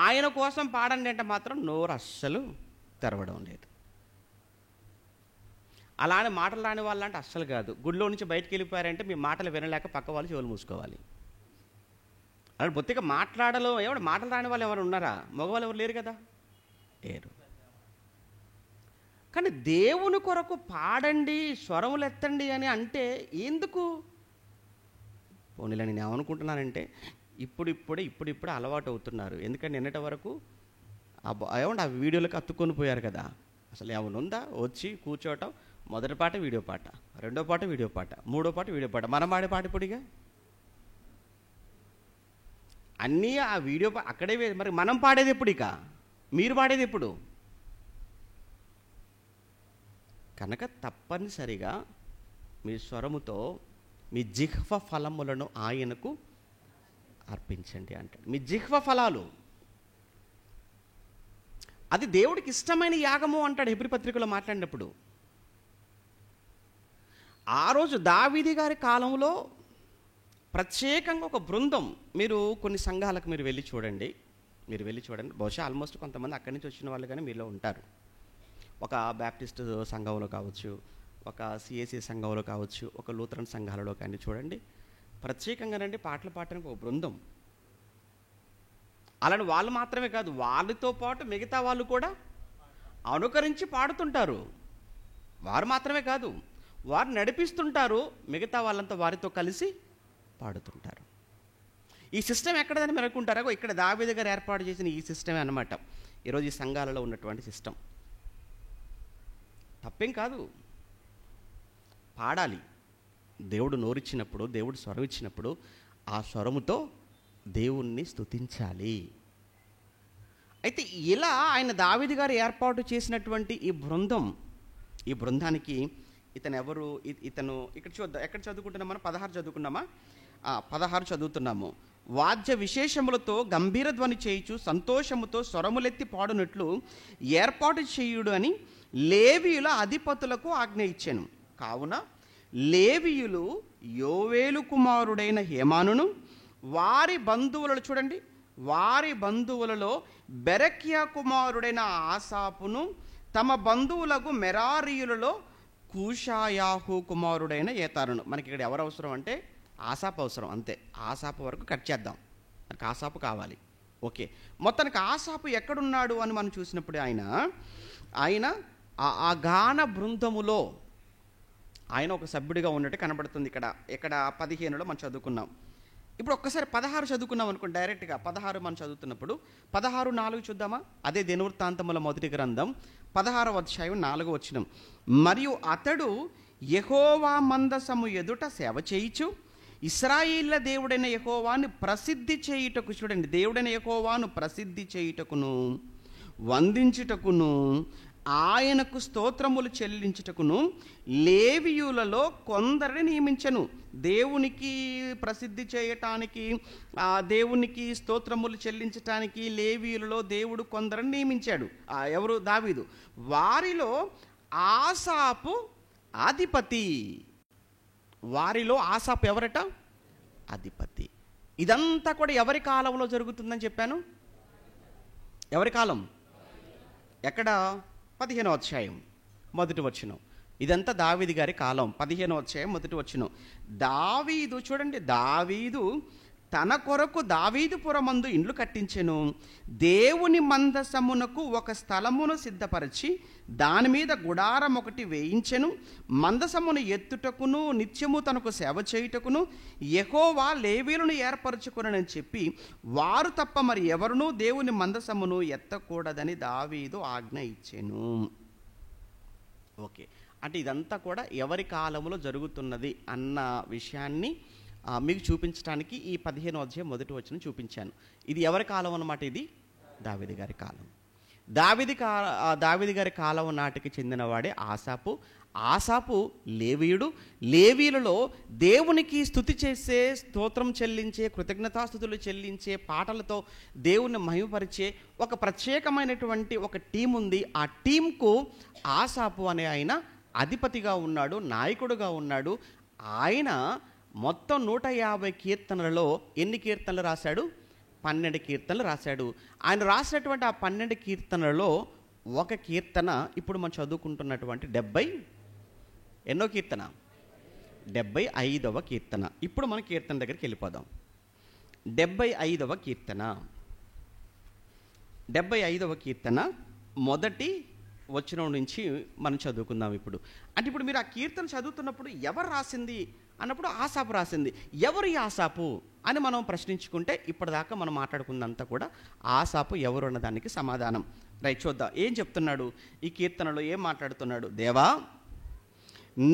ఆయన కోసం పాడండి అంటే మాత్రం నోరు అస్సలు తెరవడం లేదు. అలానే మాటలు రాని వాళ్ళంటే అస్సలు కాదు. గుడిలో నుంచి బయటికి వెళ్ళిపోయారంటే మీ మాటలు వినలేక పక్క వాళ్ళు చెవులు మూసుకోవాలి. అలా బొత్తిగా మాట్లాడలో ఎవడు మాటలు రాని వాళ్ళు ఎవరు ఉన్నారా? మగవాళ్ళు ఎవరు లేరు కదా, లేరు. కానీ దేవుని కొరకు పాడండి, స్వరములు ఎత్తండి అని అంటే ఎందుకు? పోనీలా నేను ఏమనుకుంటున్నానంటే ఇప్పుడు అలవాటు అవుతున్నారు. ఎందుకంటే నిన్నటి వరకు ఏమంటే ఆ వీడియోలకు అతుక్కొని పోయారు కదా. అసలు ఏమనుందా వచ్చి కూర్చోవటం, మొదటి పాట వీడియో పాట, రెండో పాట వీడియో పాట, మూడో పాట వీడియో పాట, మనం పాడే పాట ఇప్పుడుగా అన్నీ ఆ వీడియో అక్కడే. మరి మనం పాడేది ఎప్పుడు, ఇక మీరు పాడేది ఎప్పుడు? కనుక తప్పనిసరిగా మీ స్వరముతో మీ జిహ్వ ఫలములను ఆయనకు అర్పించండి అంటాడు. మీ జిహ్వ ఫలాలు అది దేవుడికి ఇష్టమైన యాగము అంటాడు హెబ్రీ పత్రికలో మాట్లాడినప్పుడు. ఆ రోజు దావీదు గారి కాలంలో ప్రత్యేకంగా ఒక బృందం, మీరు కొన్ని సంఘాలకు మీరు వెళ్ళి చూడండి, బహుశా ఆల్మోస్ట్ కొంతమంది అక్కడి నుంచి వచ్చిన వాళ్ళు కానీ మీలో ఉంటారు. ఒక బ్యాప్టిస్ట్ సంఘంలో కావచ్చు, ఒక సిఎస్సి సంఘంలో కావచ్చు, ఒక లూథరన్ సంఘాలలో కానీ చూడండి, ప్రత్యేకంగానండి పాటలు పాడడానికి ఒక బృందం. అలానే వాళ్ళు మాత్రమే కాదు, వాళ్ళతో పాటు మిగతా వాళ్ళు కూడా అనుకరించి పాడుతుంటారు. వారు మాత్రమే కాదు, వారు నడిపిస్తుంటారు, మిగతా వాళ్ళంతా వారితో కలిసి పాడుతుంటారు. ఈ సిస్టమ్ ఎక్కడదని మీరు అనుకుంటారా? ఇక్కడ దావీదు గారు ఏర్పాటు చేసిన ఈ సిస్టమే అన్నమాట ఈరోజు ఈ సంఘాలలో ఉన్నటువంటి సిస్టమ్. తప్పేం కాదు, పాడాలి. దేవుడు నోరిచ్చినప్పుడు, దేవుడు స్వరం ఇచ్చినప్పుడు ఆ స్వరముతో దేవుణ్ణి స్తుతించాలి. అయితే ఇలా ఆయన దావీదు గారు ఏర్పాటు చేసినటువంటి ఈ బృందానికి ఇతను ఎవరు? ఇతను ఇక్కడ చూద్దాం, ఎక్కడ చదువుకుంటున్నామా? 16 చదువుకున్నామా? 16 చదువుతున్నాము. వాద్య విశేషములతో గంభీర ధ్వని చేయుచు సంతోషముతో స్వరములెత్తి పాడునట్లు ఏర్పాటు చేయుడు అని లేవీయుల అధిపతులకు ఆజ్ఞ ఇచ్చాను. కావున లేవీయులు యోవేలు కుమారుడైన హేమానును వారి బంధువులను చూడండి, వారి బంధువులలో బెరక్యా కుమారుడైన ఆసాపును తమ బంధువులకు మెరారీయులలో కూషాయాహు కుమారుడైన ఏతారును. మనకి ఇక్కడ ఎవరు అవసరం అంటే ఆసాపు అవసరం, అంతే. ఆసాపు వరకు కట్ చేద్దాం, మనకు ఆసాపు కావాలి. ఓకే, మొత్తానికి ఆసాపు ఎక్కడున్నాడు అని మనం చూసినప్పుడు ఆయన ఆ గాన బృందములో ఆయన ఒక సభ్యుడిగా ఉన్నట్టు కనబడుతుంది. ఇక్కడ 15లో మనం చదువుకున్నాం. ఇప్పుడు ఒక్కసారి 16 చదువుకున్నాం అనుకోండి, డైరెక్ట్గా 16 మనం చదువుతున్నప్పుడు 16:4 చూద్దామా? అదే దినవృత్తాంతముల మొదటి గ్రంథం 16వ అధ్యాయం 4వ వచనం. మరియు అతడు యెహోవా మందసము ఎదుట సేవ చేయుచు ఇశ్రాయేళ్ల దేవుడైన యెహోవాను ప్రసిద్ధి చేయుటకు, చూడండి, దేవుడైన యెహోవాను ప్రసిద్ధి చేయుటకును వందించుటకును ఆయనకు స్తోత్రములు చెల్లించుటకును లేవీయులలో కొందరిని నియమించెను. దేవునికి ప్రసిద్ధి చేయటానికి, దేవునికి స్తోత్రములు చెల్లించటానికి లేవీయులలో దేవుడు కొందరిని నియమించాడు. ఎవరు? దావీదు. వారిలో ఆసాపు అధిపతి. వారిలో ఆసాపు ఎవరట? అధిపతి. ఇదంతా కూడా ఎవరి కాలంలో జరుగుతుందని చెప్పాను? ఎవరి కాలం? ఎక్కడ? 15వ అధ్యాయం మొదటి వచనం. ఇదంతా దావీదు గారి కాలం. 15వ అధ్యాయం మొదటి వచనం. దావీదు, చూడండి, దావీదు తన కొరకు దావీదుపురమందు ఇండ్లు కట్టించెను. దేవుని మందసమునకు ఒక స్థలమును సిద్ధపరిచి దాని మీద గుడారం ఒకటి వేయించెను. మందసమును ఎత్తుటకును నిత్యము తనకు సేవ చేయుటకును యెహోవా లేవీయులను ఏర్పరచుకొనని చెప్పి వారు తప్ప మరి ఎవరునూ దేవుని మందసమును ఎత్తకూడదని దావీదు ఆజ్ఞ ఇచ్చెను. ఓకే, అంటే ఇదంతా కూడా ఎవరి కాలంలో జరుగుతున్నది అన్న విషయాన్ని మీకు చూపించడానికి ఈ 15వ అధ్యాయం మొదటి వచనం చూపించాను. ఇది ఎవరి కాలం అన్నమాట? ఇది దావీదు గారి కాలం. దావీదు గారి కాలం నాటికి చెందినవాడే ఆసాపు. ఆసాపు లేవీయుడు. లేవీయులలో దేవునికి స్తుతి చేసే, స్తోత్రం చెల్లించే, కృతజ్ఞతాస్తుతులు చెల్లించే, పాటలతో దేవుణ్ణి మహిమపరిచే ఒక ప్రత్యేకమైనటువంటి ఒక టీం ఉంది. ఆ టీంకు ఆసాపు అనే ఆయన అధిపతిగా ఉన్నాడు, నాయకుడుగా ఉన్నాడు. ఆయన మొత్తం 150 కీర్తనలలో ఎన్ని కీర్తనలు రాశాడు? 12 కీర్తనలు రాశాడు. ఆయన రాసినటువంటి ఆ 12 కీర్తనలలో ఒక కీర్తన ఇప్పుడు మనం చదువుకుంటున్నటువంటి 70 కీర్తన? 75వ కీర్తన. ఇప్పుడు మన కీర్తన దగ్గరికి వెళ్ళిపోదాం. 75వ కీర్తన. 75వ కీర్తన మొదటి వచనం నుంచి మనం చదువుకుందాం ఇప్పుడు. అంటే ఇప్పుడు మీరు ఆ కీర్తన చదువుతున్నప్పుడు ఎవరు రాసింది అన్నప్పుడు ఆసాపు రాసింది. ఎవరు ఈ ఆసాపు అని మనం ప్రశ్నించుకుంటే ఇప్పటిదాకా మనం మాట్లాడుకున్నంతా కూడా ఆసాపు ఎవరు అన్నదానికి సమాధానం. రైట్, చూద్దాం ఏం చెప్తున్నాడు ఈ కీర్తనలో, ఏం మాట్లాడుతున్నాడు. దేవా,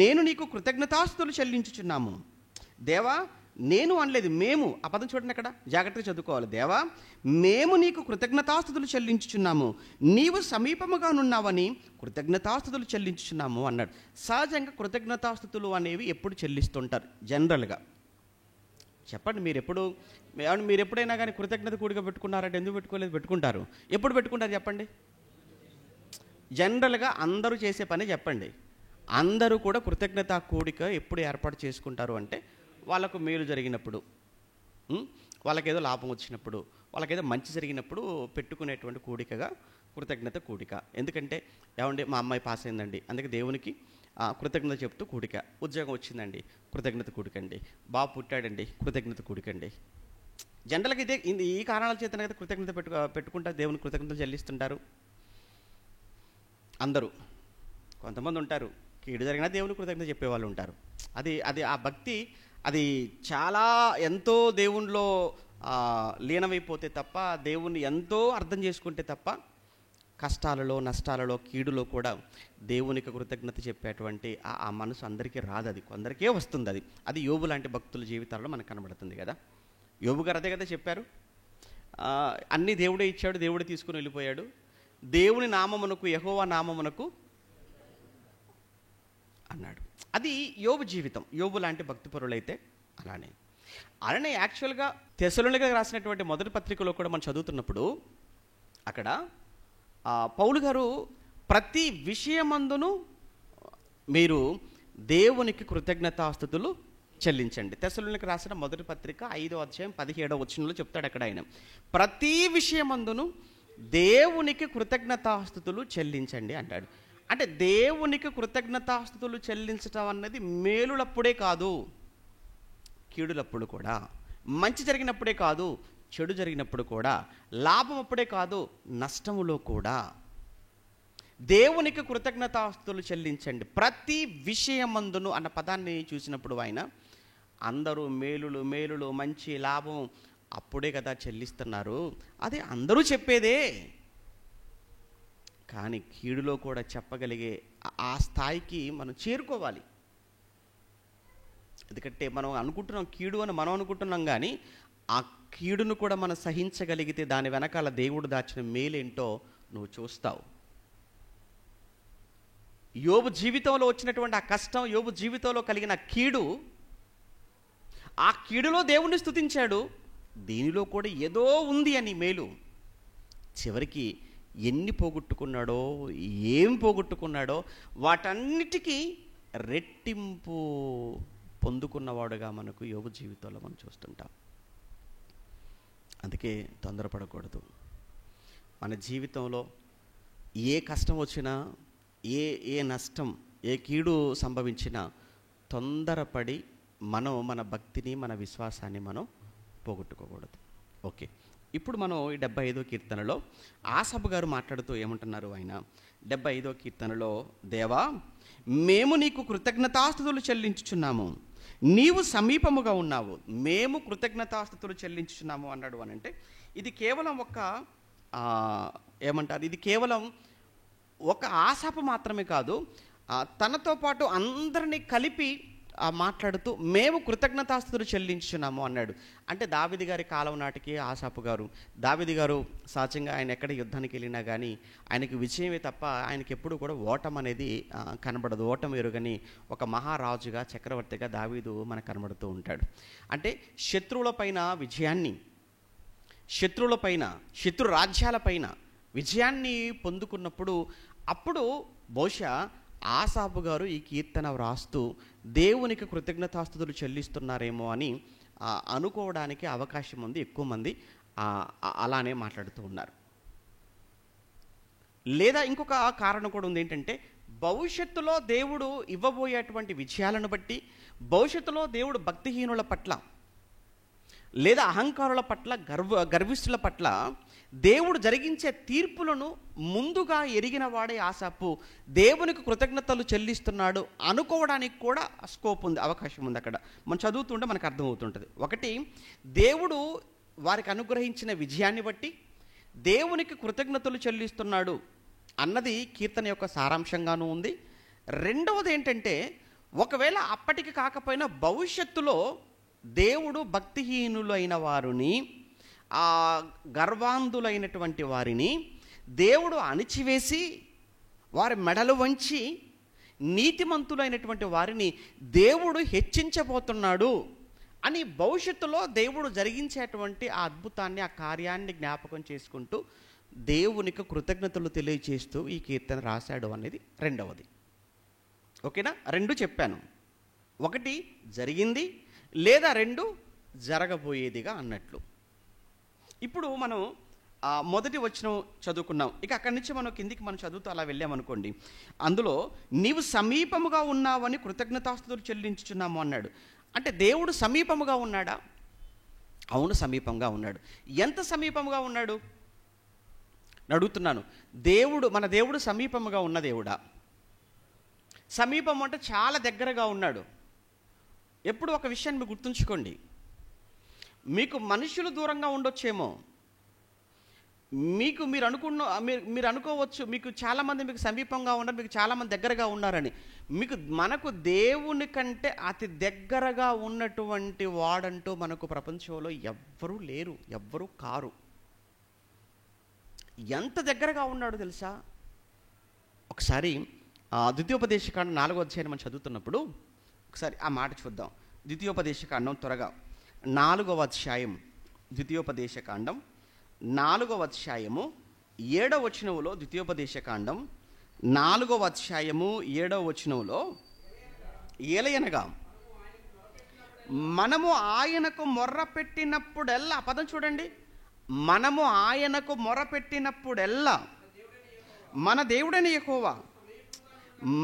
నేను నీకు కృతజ్ఞతాస్తుతులు చెల్లించుచున్నాము. దేవా, నేను అనలేదు, మేము. ఆ పదం చూడండి, అక్కడ జాగ్రత్తగా చదువుకోవాలి. దేవా, మేము నీకు కృతజ్ఞతాస్తుతులు చెల్లించుచున్నాము, నీవు సమీపముగా నున్నావని కృతజ్ఞతాస్తుతులు చెల్లించుచున్నాము అన్నాడు. సహజంగా కృతజ్ఞతాస్తుతులు అనేవి ఎప్పుడు చెల్లిస్తుంటారు జనరల్గా? చెప్పండి, మీరు ఎప్పుడైనా కానీ కృతజ్ఞత కూడిగా పెట్టుకున్నారంటే ఎందుకు పెట్టుకోలేదు? పెట్టుకుంటారు. ఎప్పుడు పెట్టుకుంటారు చెప్పండి? జనరల్గా అందరూ చేసే పని చెప్పండి. అందరూ కూడా కృతజ్ఞత కూడిక ఎప్పుడు ఏర్పాటు చేసుకుంటారు అంటే వాళ్ళకు మేలు జరిగినప్పుడు, వాళ్ళకేదో లాభం వచ్చినప్పుడు, వాళ్ళకేదో మంచి జరిగినప్పుడు పెట్టుకునేటువంటి కూడికగా కృతజ్ఞత కూడిక. ఎందుకంటే ఏమండి, మా అమ్మాయి పాస్ అయిందండి, అందుకే దేవునికి కృతజ్ఞత చెప్తూ కూడిక. ఉద్యోగం వచ్చిందండి, కృతజ్ఞత కూడికండి. బాబు పుట్టాడండి, కృతజ్ఞత కూడికండి. జనరల్గా ఇదే, ఈ కారణాల చేతనే కదా కృతజ్ఞత పెట్టుకుంటారు, దేవునికి కృతజ్ఞత చెల్లిస్తుంటారు అందరూ. కొంతమంది ఉంటారు కీడు జరిగినా దేవునికి కృతజ్ఞత చెప్పేవాళ్ళు ఉంటారు. అది ఆ భక్తి అది చాలా ఎంతో దేవునిలో లీనమైపోతే తప్ప, దేవుణ్ణి ఎంతో అర్థం చేసుకుంటే తప్ప కష్టాలలో, నష్టాలలో, కీడులో కూడా దేవునికి కృతజ్ఞత చెప్పేటువంటి ఆ మనసు అందరికీ రాదు. అది కొందరికే వస్తుంది. అది యోబు లాంటి భక్తుల జీవితాల్లో మనకు కనబడుతుంది కదా. యోబు గారు అదే కదా చెప్పారు, అన్నీ దేవుడే ఇచ్చాడు, దేవుడే తీసుకుని వెళ్ళిపోయాడు, దేవుని నామమునకు, యెహోవా నామమునకు అన్నాడు. అది యోబు జీవితం. యోబు లాంటి భక్తిపరులైతే అలానే యాక్చువల్గా తెస్సలోనికీయులకు రాసినటువంటి మొదటి పత్రికలో కూడా మనం చదువుతున్నప్పుడు అక్కడ పౌలు గారు ప్రతి విషయమందును మీరు దేవునికి కృతజ్ఞతాస్తుతులు చెల్లించండి. తెస్సలోనికీయులకు రాసిన మొదటి పత్రిక 5వ అధ్యాయం 17వ వచనంలో చెప్తాడు అక్కడ ఆయన, ప్రతి విషయమందును దేవునికి కృతజ్ఞతాస్తుతులు చెల్లించండి అంటాడు. అంటే దేవునికి కృతజ్ఞతాస్తుతులు చెల్లించటం అన్నది మేలులప్పుడే కాదు, కీడులప్పుడు కూడా, మంచి జరిగినప్పుడే కాదు, చెడు జరిగినప్పుడు కూడా, లాభం అప్పుడే కాదు, నష్టములో కూడా దేవునికి కృతజ్ఞతాస్తుతులు చెల్లించండి. ప్రతి విషయమందును అన్న పదాన్ని చూసినప్పుడు ఆయన అందరూ మేలులు మేలులు మంచి లాభం అప్పుడే కదా చెల్లిస్తున్నారు, అది అందరూ చెప్పేదే. కానీ కీడులో కూడా చెప్పగలిగే ఆ స్థాయికి మనం చేరుకోవాలి. ఎందుకంటే మనం అనుకుంటున్నాం కీడు అని మనం అనుకుంటున్నాం, కానీ ఆ కీడును కూడా మనం సహించగలిగితే దాని వెనకాల దేవుడు దాచిన మేలేంటో నువ్వు చూస్తావు. యోబు జీవితంలో వచ్చినటువంటి ఆ కష్టం, యోబు జీవితంలో కలిగిన కీడు, ఆ కీడులో దేవుణ్ణి స్తుతించాడు, దీనిలో కూడా ఏదో ఉంది అని మేలు. చివరికి ఎన్ని పోగొట్టుకున్నాడో, ఏం పోగొట్టుకున్నాడో వాటన్నిటికీ రెట్టింపు పొందుకున్నవాడుగా మనకు యోబు జీవితంలో మనం చూస్తుంటాం. అందుకే తొందరపడకూడదు. మన జీవితంలో ఏ కష్టం వచ్చినా, ఏ నష్టం, ఏ కీడు సంభవించినా తొందరపడి మన భక్తిని, మన విశ్వాసాన్ని మనం పోగొట్టుకోకూడదు. ఓకే, ఇప్పుడు మనం ఈ 75వ కీర్తనలో ఆసాపు గారు మాట్లాడుతూ ఏమంటున్నారు ఆయన, 75వ కీర్తనలో, దేవా మేము నీకు కృతజ్ఞతాస్తుతులు చెల్లించుచున్నాము, నీవు సమీపముగా ఉన్నావు, మేము కృతజ్ఞతాస్తుతులు చెల్లించుచున్నాము అన్నాడు అని అంటే ఇది కేవలం ఇది కేవలం ఒక ఆసాపు మాత్రమే కాదు, తనతో పాటు అందరినీ కలిపి మాట్లాడుతూ మేము కృతజ్ఞతాస్తుతులు చెల్లించున్నాము అన్నాడు. అంటే దావీదు గారి కాలం నాటికి ఆసాపు గారు, దావీదు గారు సహజంగా ఆయన ఎక్కడ యుద్ధానికి వెళ్ళినా కానీ ఆయనకి విజయమే తప్ప ఆయనకి ఎప్పుడు కూడా ఓటం అనేది కనబడదు. ఓటం ఎరుగని ఒక మహారాజుగా, చక్రవర్తిగా దావీదు మనకు కనబడుతూ ఉంటాడు. అంటే శత్రువులపైన విజయాన్ని, శత్రు రాజ్యాలపైన విజయాన్ని పొందుకున్నప్పుడు అప్పుడు బహుశా ఆసాపు గారు ఈ కీర్తన వ్రాస్తూ దేవునికి కృతజ్ఞతాస్తుతులు చెల్లిస్తున్నారేమో అని అనుకోవడానికి అవకాశం ఉంది. ఎక్కువ మంది అలానే మాట్లాడుతూ ఉన్నారు. లేదా ఇంకొక కారణం కూడా ఉంది, ఏంటంటే భవిష్యత్తులో దేవుడు ఇవ్వబోయేటువంటి విజయాలను బట్టి, భవిష్యత్తులో దేవుడు భక్తిహీనుల పట్ల లేదా అహంకారుల పట్ల, గర్విష్ఠుల పట్ల దేవుడు జరిగించే తీర్పులను ముందుగా ఎరిగిన వాడే ఆసాపు దేవునికి కృతజ్ఞతలు చెల్లిస్తున్నాడు అనుకోవడానికి కూడా స్కోప్ ఉంది, అవకాశం ఉంది. అక్కడ మనం చదువుతుంటే మనకు అర్థమవుతుంటుంది. ఒకటి, దేవుడు వారికి అనుగ్రహించిన విజయాన్ని బట్టి దేవునికి కృతజ్ఞతలు చెల్లిస్తున్నాడు అన్నది కీర్తన యొక్క సారాంశంగానూ ఉంది. రెండవది ఏంటంటే, ఒకవేళ అప్పటికి కాకపోయినా భవిష్యత్తులో దేవుడు భక్తిహీనులైన వారిని, గర్వాంధులైనటువంటి వారిని దేవుడు అణిచివేసి వారి మెడలు వంచి నీతిమంతులైనటువంటి వారిని దేవుడు హెచ్చించబోతున్నాడు అని భవిష్యత్తులో దేవుడు జరిగించేటువంటి ఆ అద్భుతాన్ని, ఆ కార్యాన్ని జ్ఞాపకం చేసుకుంటూ దేవునికి కృతజ్ఞతలు తెలియజేస్తూ ఈ కీర్తన రాశాడు అనేది రెండవది. ఓకేనా? రెండు చెప్పాను, ఒకటి జరిగింది లేదా రెండు జరగబోయేదిగా అన్నట్లు. ఇప్పుడు మనం మొదటి వచనం చదువుకున్నాం. ఇక అక్కడి నుంచి మనం కిందికి మనం చదువుతూ అలా వెళ్ళామనుకోండి, అందులో నీవు సమీపముగా ఉన్నావని కృతజ్ఞతాస్తుతులు చెల్లించుచున్నాము అన్నాడు. అంటే దేవుడు సమీపముగా ఉన్నాడా? అవును, సమీపంగా ఉన్నాడు. ఎంత సమీపముగా ఉన్నాడు అడుగుతున్నాను. మన దేవుడు సమీపముగా ఉన్న దేవుడా? సమీపం అంటే చాలా దగ్గరగా ఉన్నాడు. ఎప్పుడు ఒక విషయాన్ని మీరు గుర్తుంచుకోండి, మీకు మనుషులు దూరంగా ఉండొచ్చేమో, మీరు అనుకోవచ్చు మీకు చాలామంది మీకు సమీపంగా ఉన్నారు, మీకు చాలామంది దగ్గరగా ఉన్నారని. మనకు దేవుని కంటే అతి దగ్గరగా ఉన్నటువంటి వాడంటూ మనకు ప్రపంచంలో ఎవ్వరూ లేరు, ఎవ్వరూ కారు. ఎంత దగ్గరగా ఉన్నాడో తెలుసా? ఒకసారి ద్వితీయోపదేశకాండం 4వ అధ్యాయం మనం చదువుతున్నప్పుడు ఒకసారి ఆ మాట చూద్దాం. ద్వితీయోపదేశకాండం త్వరగా 4వ అధ్యాయం, ద్వితీయోపదేశకాండం 4వ అధ్యాయము 7వ వచనంలో, ద్వితీయోపదేశకాండం 4వ అధ్యాయము 7వ వచనంలో ఏలయనగా మనము ఆయనకు మొర్ర పెట్టినప్పుడెల్లా, పదం చూడండి, మనము ఆయనకు మొర్ర పెట్టినప్పుడెల్లా మన దేవుడైన యెహోవా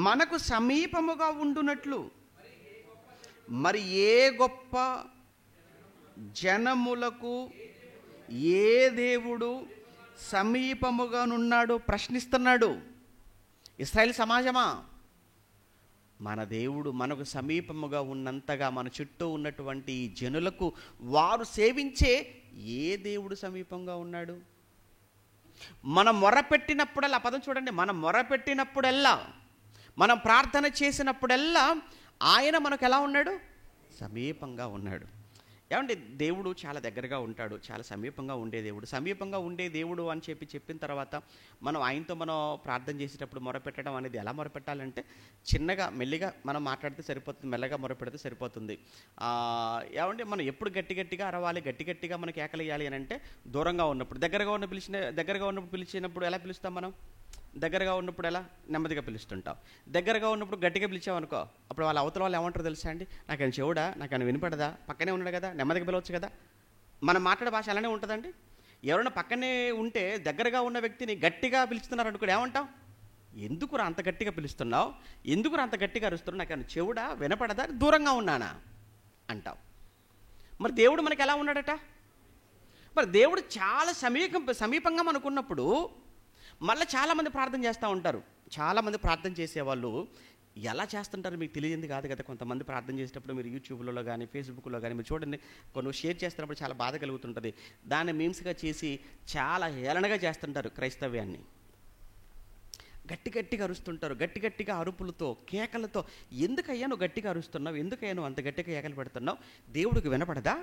మనకు సమీపముగా ఉండునట్లు మరి ఏ గొప్ప జనములకు ఏ దేవుడు సమీపముగానున్నాడు ప్రశ్నిస్తున్నాడు. ఇశ్రాయేలు సమాజమా, మన దేవుడు మనకు సమీపముగా ఉన్నంతగా మన చుట్టూ ఉన్నటువంటి ఈ జనులకు వారు సేవించే ఏ దేవుడు సమీపంగా ఉన్నాడు? మనం మొరపెట్టినప్పుడల్లా, పదం చూడండి, మనం మొరపెట్టినప్పుడల్లా, మనం ప్రార్థన చేసినప్పుడల్లా ఆయన మనకు ఎలా ఉన్నాడు? సమీపంగా ఉన్నాడు. ఏమంటే దేవుడు చాలా దగ్గరగా ఉంటాడు, చాలా సమీపంగా ఉండే దేవుడు. సమీపంగా ఉండే దేవుడు అని చెప్పిన తర్వాత మనం ఆయనతో మనం ప్రార్థన చేసేటప్పుడు మొరపెట్టడం అనేది ఎలా మొరపెట్టాలంటే, చిన్నగా మెల్లిగా మనం మాట్లాడితే సరిపోతుంది, మెల్లగా మొరపెడితే సరిపోతుంది. ఏమంటే మనం ఎప్పుడు గట్టిగా అరవాలి, గట్టిగా మనకి కేకలేయాలి అని అంటే దూరంగా ఉన్నప్పుడు. దగ్గరగా ఉన్నప్పుడు పిలిచినప్పుడు ఎలా పిలుస్తాం మనం? దగ్గరగా ఉన్నప్పుడు ఎలా? నెమ్మదిగా పిలుస్తుంటాం. దగ్గరగా ఉన్నప్పుడు గట్టిగా పిలిచామనుకో, అప్పుడు వాళ్ళ అవతల వాళ్ళు ఏమంటారు తెలుసా అండి? నాకేమైనా చెవుడా, నాకేమైనా వినపడదా, పక్కనే ఉన్నాడు కదా, నెమ్మదిగా పిలవచ్చు కదా. మనం మాట్లాడే భాష అలానే ఉంటుందండి. ఎవరైనా పక్కనే ఉంటే దగ్గరగా ఉన్న వ్యక్తిని గట్టిగా పిలుస్తున్నారు అనుకోండి, ఏమంటాం? ఎందుకురా అంత గట్టిగా పిలుస్తున్నావు, ఎందుకురా అంత గట్టిగా అరుస్తున్నావు, నాకేమైనా చెవుడా, వినపడదా, దూరంగా ఉన్నానా అంటాం. మరి దేవుడు మనకి ఎలా ఉన్నాడట? మరి దేవుడు చాలా సమీపంగా మనకున్నప్పుడు మళ్ళీ చాలామంది ప్రార్థన చేస్తూ ఉంటారు. చాలామంది ప్రార్థన చేసేవాళ్ళు ఎలా చేస్తుంటారు మీకు తెలియదు కాదు కదా. కొంతమంది ప్రార్థన చేసేటప్పుడు మీరు యూట్యూబ్లో కానీ ఫేస్బుక్లో కానీ మీరు చూడండి, కొన్ని షేర్ చేస్తున్నప్పుడు చాలా బాధ కలుగుతుంటుంది. దాన్ని మీమ్స్గా చేసి చాలా హేళనగా చేస్తుంటారు క్రైస్తవ్యాన్ని. గట్టిగా అరుస్తుంటారు, గట్టిగా అరుపులతో, కేకలతో. ఎందుకయ్యా నువ్వు గట్టిగా అరుస్తున్నావు, ఎందుకయ్యా నువ్వు అంత గట్టిగా కేకలు పెడుతున్నావు, దేవుడికి వినపడదా?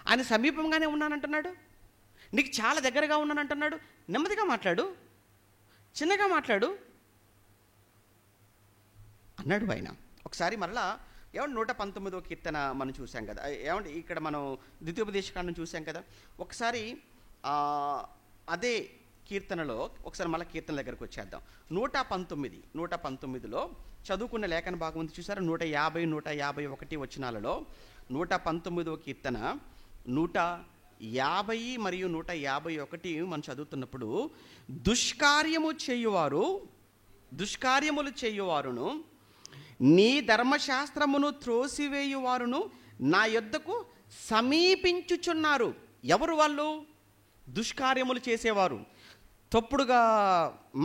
ఆయన సమీపంగానే ఉన్నానంటున్నాడు, నీకు చాలా దగ్గరగా ఉన్నానంటున్నాడు. నెమ్మదిగా మాట్లాడు, చిన్నగా మాట్లాడు అన్నాడు ఆయన. ఒకసారి మరలా ఏమంటే 119వ కీర్తన మనం చూసాం కదా. ఏమంటే ఇక్కడ మనం ద్వితీయోపదేశకాండం చూసాం కదా. ఒకసారి అదే కీర్తనలో ఒకసారి మళ్ళీ కీర్తన దగ్గరకు వచ్చేద్దాం. 119లో చదువుకున్న లేఖన భాగం ఉంది చూసారా, 150, 151 వచనాలలో 119వ కీర్తన 150 మరియు 151 మనం చదువుతున్నప్పుడు, దుష్కార్యములు చేయువారును నీ ధర్మశాస్త్రమును త్రోసివేయువారును నా యొద్దకు సమీపించుచున్నారు. ఎవరు వాళ్ళు? దుష్కార్యములు చేసేవారు, తప్పుడుగా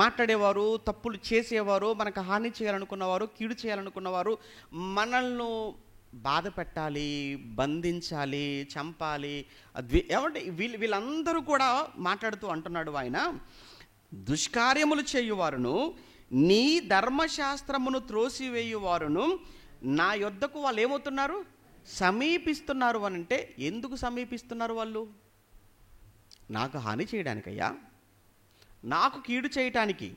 మాట్లాడేవారు, తప్పులు చేసేవారు, మనకు హాని చేయాలనుకున్నవారు, కీడు చేయాలనుకున్నవారు, మనల్ని బాధ పెట్టాలి, బంధించాలి, చంపాలి. ఏమంటే వీళ్ళందరూ కూడా మాట్లాడుతూ అంటున్నాడు ఆయన, దుష్కార్యములు చేయువారును నీ ధర్మశాస్త్రమును త్రోసివేయువారును నా యొద్దకు వాళ్ళు ఏమవుతున్నారు? సమీపిస్తున్నారు. అని అంటే ఎందుకు సమీపిస్తున్నారు వాళ్ళు? నాకు హాని చేయడానికయ్యా, నాకు కీడు చేయటానికి.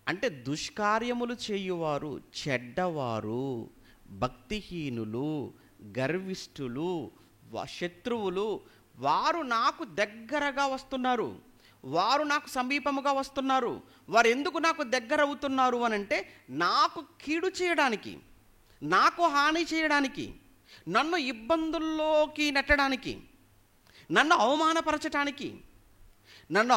అంటే దుష్కార్యములు చేయువారు, చెడ్డవారు, భక్తిహీనులు, గర్విష్ఠులు, శత్రువులు, వారు నాకు దగ్గరగా వస్తున్నారు, వారు నాకు సమీపముగా వస్తున్నారు. వారు ఎందుకు నాకు దగ్గర అవుతున్నారు అని అంటే, నాకు కీడు చేయడానికి, నాకు హాని చేయడానికి, నన్ను ఇబ్బందుల్లోకి నెట్టడానికి, నన్ను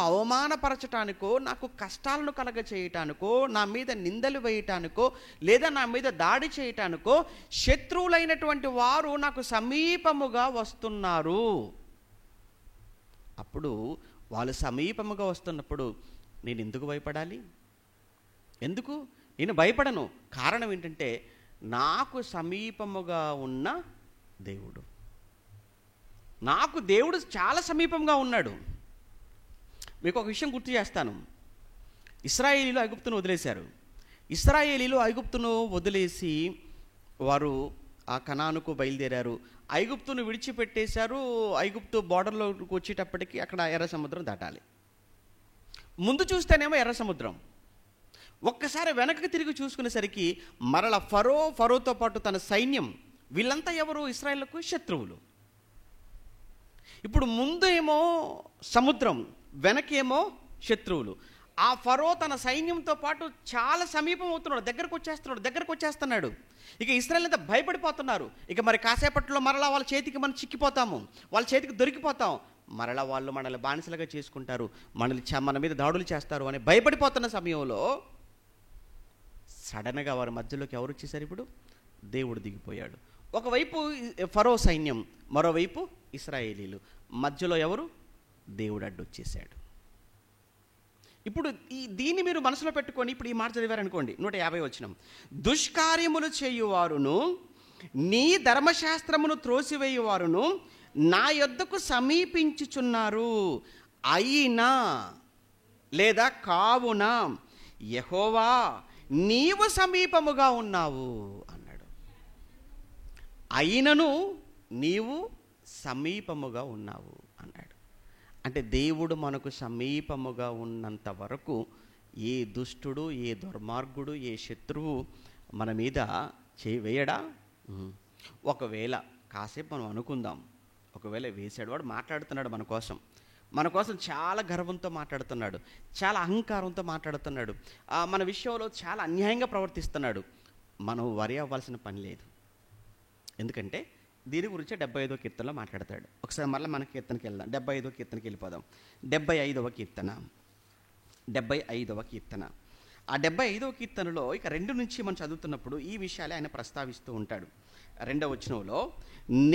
అవమానపరచటానికో, నాకు కష్టాలను కలగచేయటానికో, నా మీద నిందలు వేయటానికో, లేదా నా మీద దాడి చేయటానికో శత్రువులైనటువంటి వారు నాకు సమీపముగా వస్తున్నారు. అప్పుడు వాళ్ళు సమీపముగా వస్తున్నప్పుడు నేను ఎందుకు భయపడాలి? ఎందుకు? నేను భయపడను. కారణం ఏంటంటే, నాకు సమీపముగా ఉన్న దేవుడు, నాకు దేవుడు చాలా సమీపంగా ఉన్నాడు. మీకు ఒక విషయం గుర్తు చేస్తాను. ఇశ్రాయేలీలు ఐగుప్తును వదిలేశారు. ఇశ్రాయేలీలు ఐగుప్తును వదిలేసి వారు ఆ కనానుకు బయలుదేరారు. ఐగుప్తును విడిచిపెట్టేశారు. ఐగుప్తు బార్డర్లోకి వచ్చేటప్పటికి అక్కడ ఎర్ర సముద్రం దాటాలి. ముందు చూస్తేనేమో ఎర్ర సముద్రం. ఒక్కసారి వెనక్కి తిరిగి చూసుకునేసరికి మరల ఫరోతో పాటు తన సైన్యం, వీళ్ళంతా ఎవరు? ఇశ్రాయేలుకు శత్రువులు. ఇప్పుడు ముందు ఏమో సముద్రం, వెనకేమో శత్రువులు. ఆ ఫరో తన సైన్యంతో పాటు చాలా సమీపం అవుతున్నాడు, దగ్గరకు వచ్చేస్తున్నాడు. ఇక ఇశ్రాయేలు అంతా భయపడిపోతున్నారు. ఇక మరి కాసేపట్లో మరలా వాళ్ళ చేతికి మనం చిక్కిపోతాము, వాళ్ళ చేతికి దొరికిపోతాం, మరలా వాళ్ళు మనల్ని బానిసలుగా చేసుకుంటారు, మన మీద దాడులు చేస్తారు అని భయపడిపోతున్న సమయంలో సడన్గా వారి మధ్యలోకి ఎవరు వచ్చేసారు? ఇప్పుడు దేవుడు దిగిపోయాడు. ఒకవైపు ఫరో సైన్యం, మరోవైపు ఇశ్రాయేలీలు, మధ్యలో ఎవరు? దేవుడు అడ్డొచ్చేసాడు. ఇప్పుడు దీన్ని మీరు మనసులో పెట్టుకొని ఇప్పుడు ఈ మాట చదివారనుకోండి, 150 వచనం, దుష్కార్యములు చేయువారును నీ ధర్మశాస్త్రమును త్రోసివేయువారును నా యొద్దకు సమీపించుచున్నారు, అయినా లేదా కావున యెహోవా నీవు సమీపముగా ఉన్నావు అన్నాడు. అయినను నీవు సమీపముగా ఉన్నావు అన్నాడు. అంటే దేవుడు మనకు సమీపముగా ఉన్నంత వరకు ఏ దుష్టుడు, ఏ దుర్మార్గుడు, ఏ శత్రువు మన మీద వేయడా? ఒకవేళ కాసేపు మనం అనుకుందాం, ఒకవేళ వేసాడు, వాడు మాట్లాడుతున్నాడు మన కోసం చాలా గర్వంతో మాట్లాడుతున్నాడు, చాలా అహంకారంతో మాట్లాడుతున్నాడు, మన విషయంలో చాలా అన్యాయంగా ప్రవర్తిస్తున్నాడు, మనం వరి అవ్వాల్సిన పని లేదు. ఎందుకంటే దీని గురించి 75వ కీర్తనలో మాట్లాడతాడు. ఒకసారి మళ్ళీ మన కీర్తనకి వెళ్దాం, 75వ కీర్తనకి వెళ్ళిపోదాం. 75వ కీర్తన. ఆ 75వ కీర్తనలో ఇక 2 నుంచి మనం చదువుతున్నప్పుడు ఈ విషయాలే ఆయన ప్రస్తావిస్తూ ఉంటాడు. 2వ వచనంలో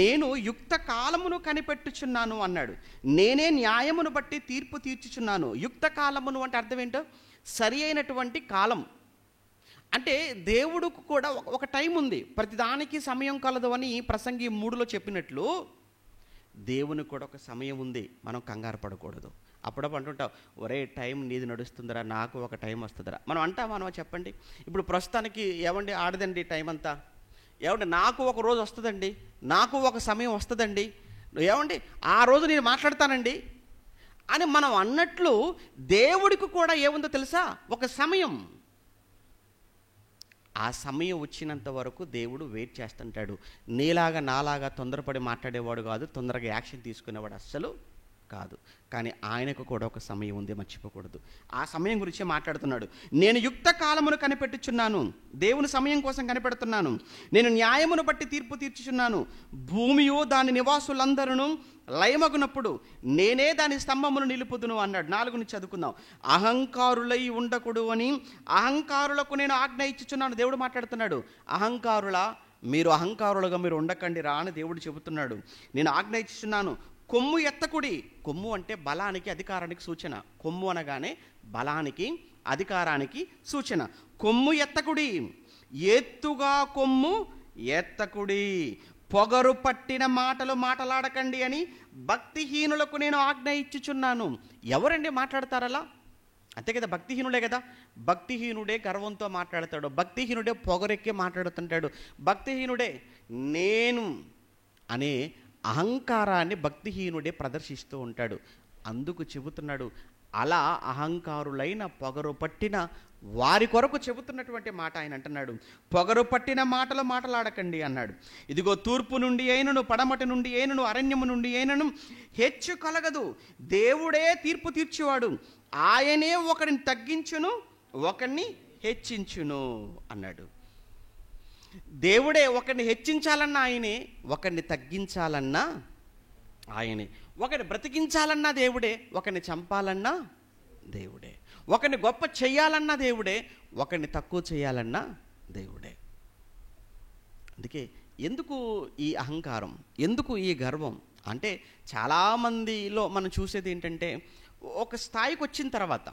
నేను యుక్త కాలమును కనిపెట్టుచున్నాను అన్నాడు, నేనే న్యాయమును బట్టి తీర్పు తీర్చుచున్నాను. యుక్త కాలమును అంటే అర్థం ఏంటో, సరి అయినటువంటి కాలం. అంటే దేవుడికి కూడా ఒక టైం ఉంది, ప్రతిదానికి సమయం కలదు అని ప్రసంగి 3లో చెప్పినట్లు దేవునికి కూడా ఒక సమయం ఉంది. మనం కంగారు పడకూడదు. అప్పుడప్పుడు అంటుంటాం, ఒరే టైం నీది నడుస్తుందిరా, నాకు ఒక టైం వస్తుందిరా. మనం చెప్పండి, ఇప్పుడు ప్రస్తుతానికి ఏమండి ఆడదండి టైం అంతా, ఏమండి నాకు ఒక రోజు వస్తుందండి, నాకు ఒక సమయం వస్తుందండి, ఏమండి ఆ రోజు నేను మాట్లాడతానండి అని మనం అన్నట్లు దేవుడికి కూడా ఏముందో తెలుసా? ఒక సమయం. ఆ సమయం వచ్చినంత వరకు దేవుడు వెయిట్ చేస్తుంటాడు. నీలాగా నాలాగా తొందరపడి మాట్లాడేవాడు కాదు, తొందరగా యాక్షన్ తీసుకునేవాడు అస్సలు కాదు. కానీ ఆయనకు కూడా ఒక సమయం ఉంది, మర్చిపోకూడదు. ఆ సమయం గురించే మాట్లాడుతున్నాడు. నేను యుక్త కాలమును కనిపెట్టుచున్నాను, దేవుని సమయం కోసం కనిపెడుతున్నాను. నేను న్యాయమును బట్టి తీర్పు తీర్చుచున్నాను. భూమియు దాని నివాసులందరూ లయమగునప్పుడు నేనే దాని స్తంభమును నిలుపుదును అన్నాడు. 4 నుంచి చదువుకుందాం. అహంకారులై ఉండకూడదు అని అహంకారులకు నేను ఆజ్ఞ ఇచ్చుచున్నాను. దేవుడు మాట్లాడుతున్నాడు. మీరు అహంకారులుగా మీరు ఉండకండి రా అని దేవుడు చెబుతున్నాడు. నేను ఆజ్ఞ ఇచ్చుచున్నాను. కొమ్ము ఎత్తకుడి. కొమ్ము అంటే బలానికి, అధికారానికి సూచన. కొమ్ము అనగానే బలానికి, అధికారానికి సూచన. కొమ్ము ఎత్తకుడి, ఎత్తుగా కొమ్ము ఎత్తకుడి, పొగరు పట్టిన మాటలు మాట్లాడకండి అని భక్తిహీనులకు నేను ఆజ్ఞ ఇచ్చుచున్నాను. ఎవరండి మాట్లాడతారలా? అంతే కదా, భక్తిహీనుడే కదా. భక్తిహీనుడే గర్వంతో మాట్లాడతాడు, భక్తిహీనుడే పొగరెక్కి మాట్లాడుతుంటాడు, భక్తిహీనుడే నేను అనే అహంకారాన్ని భక్తిహీనుడే ప్రదర్శిస్తూ ఉంటాడు. అందుకు చెబుతున్నాడు, అలా అహంకారులైన పొగరు పట్టిన వారి కొరకు చెబుతున్నటువంటి మాట ఆయన అంటున్నాడు. పొగరు పట్టిన మాటలు మాట్లాడకండి అన్నాడు. ఇదిగో తూర్పు నుండి అయినను, పడమటి నుండి అయినను, అరణ్యము నుండి అయినను హెచ్చు కలగదు. దేవుడే తీర్పు తీర్చేవాడు, ఆయనే ఒకరిని తగ్గించును, ఒకరిని హెచ్చించును అన్నాడు. దేవుడే ఒకరిని హెచ్చించాలన్నా ఆయనే, ఒకరిని తగ్గించాలన్నా ఆయనే, ఒకరిని బ్రతికించాలన్నా దేవుడే, ఒకరిని చంపాలన్నా దేవుడే, ఒకరిని గొప్ప చేయాలన్నా దేవుడే, ఒకరిని తక్కువ చేయాలన్నా దేవుడే. అందుకే ఎందుకు ఈ అహంకారం, ఎందుకు ఈ గర్వం అంటే, చాలామందిలో మనం చూసేది ఏంటంటే, ఒక స్థాయికి వచ్చిన తర్వాత,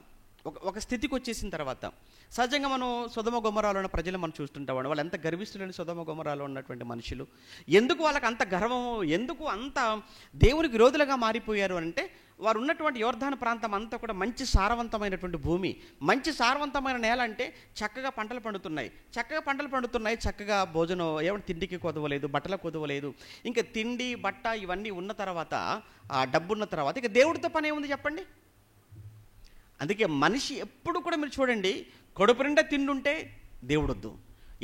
ఒక స్థితికి వచ్చేసిన తర్వాత, సహజంగా మనం సొదొమ గొమొర్రాలో ఉన్న ప్రజలు మనం చూస్తుంటాం. వాళ్ళు ఎంత గర్విస్తులని సొదొమ గొమొర్రాలో ఉన్నటువంటి మనుషులు, ఎందుకు వాళ్ళకి అంత గర్వం, ఎందుకు అంత దేవునికి విరోధులుగా మారిపోయారు అంటే, వారు ఉన్నటువంటి యోర్దాను ప్రాంతం అంతా కూడా మంచి సారవంతమైనటువంటి భూమి, మంచి సారవంతమైన నేల. అంటే చక్కగా పంటలు పండుతున్నాయి, చక్కగా భోజనం, ఏమంటే తిండికి కొదవలేదు, బట్టలకు కొదవలేదు. ఇంకా తిండి బట్ట ఇవన్నీ ఉన్న తర్వాత, ఆ డబ్బున్న తర్వాత ఇక దేవుడితో పని ఏముంది చెప్పండి? అందుకే మనిషి ఎప్పుడు కూడా మీరు చూడండి, కడుపు నిండా తిండుంటే దేవుడొద్దు,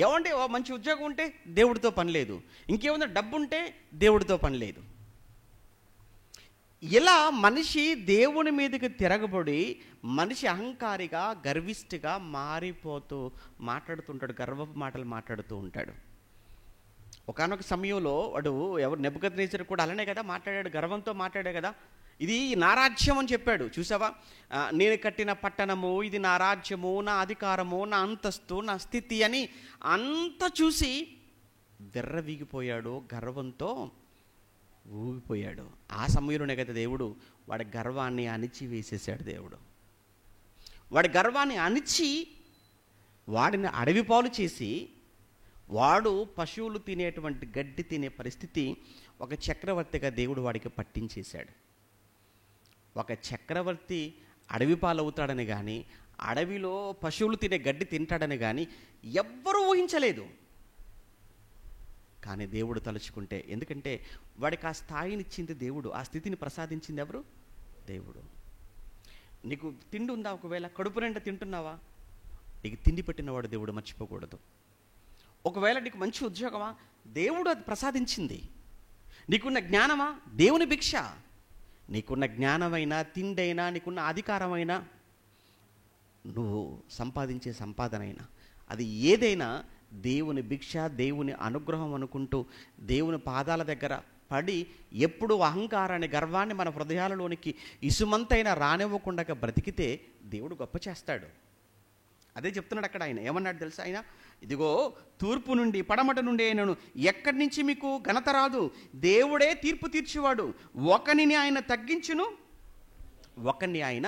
ఏమంటే మంచి ఉద్యోగం ఉంటే దేవుడితో పని లేదు, ఇంకేముందో డబ్బు ఉంటే దేవుడితో పని లేదు. ఇలా మనిషి దేవుని మీదకి తిరగబడి మనిషి అహంకారిగా గర్విష్ఠిగా మారిపోతూ మాట్లాడుతుంటాడు, గర్వపు మాటలు మాట్లాడుతూ ఉంటాడు. ఒకానొక సమయంలో వాడు నెబుకద్నెజరు కూడా అలానే కదా మాట్లాడాడు, గర్వంతో మాట్లాడాడు కదా. ఇది నా రాజ్యం అని చెప్పాడు. చూసావా, నేను కట్టిన పట్టణము, ఇది నా రాజ్యము, నా అధికారము, నా అంతస్తు, నా స్థితి అని అంతా చూసి విర్రవీగిపోయాడు, గర్వంతో ఊగిపోయాడు. ఆ సమయంలోనే కదా దేవుడు వాడి గర్వాన్ని అణిచి వేసేసాడు. దేవుడు వాడి గర్వాన్ని అణిచి వాడిని అడవి పాలు చేసి వాడు పశువులు తినేటువంటి గడ్డి తినే పరిస్థితి ఒక చక్రవర్తిగా దేవుడు వాడికి పట్టించేశాడు. ఒక చక్రవర్తి అడవి పాలవుతాడని కానీ, అడవిలో పశువులు తినే గడ్డి తింటాడని కానీ ఎవ్వరూ ఊహించలేదు. కానీ దేవుడు తలుచుకుంటే, ఎందుకంటే వాడికి ఆ స్థాయినిచ్చింది దేవుడు, ఆ స్థితిని ప్రసాదించింది ఎవరు? దేవుడు. నీకు తిండి ఉందా? ఒకవేళ కడుపు నిండా తింటున్నావా? నీకు తిండి పెట్టినవాడు దేవుడు, మర్చిపోకూడదు. ఒకవేళ నీకు మంచి ఉద్యోగమా? దేవుడు అది ప్రసాదించింది. నీకున్న జ్ఞానమా? దేవుని భిక్ష. నీకున్న జ్ఞానమైనా, తిండైనా, నీకున్న అధికారమైనా, నువ్వు సంపాదించే సంపాదనైనా, అది ఏదైనా దేవుని భిక్ష, దేవుని అనుగ్రహం అనుకుంటూ దేవుని పాదాల దగ్గర పడి ఎప్పుడు అహంకారాన్ని, గర్వాన్ని మన హృదయాలలోనికి ఇసుమంతైనా రానివ్వకుండా బ్రతికితే దేవుడు గొప్ప చేస్తాడు. అదే చెప్తున్నాడు అక్కడ. ఆయన ఏమన్నాడు తెలుసా? ఆయన, ఇదిగో తూర్పు నుండి పడమట నుండి అయినను ఎక్కడి నుంచి మీకు ఘనత రాదు. దేవుడే తీర్పు తీర్చేవాడు. ఒకనిని ఆయన తగ్గించును, ఒకరిని ఆయన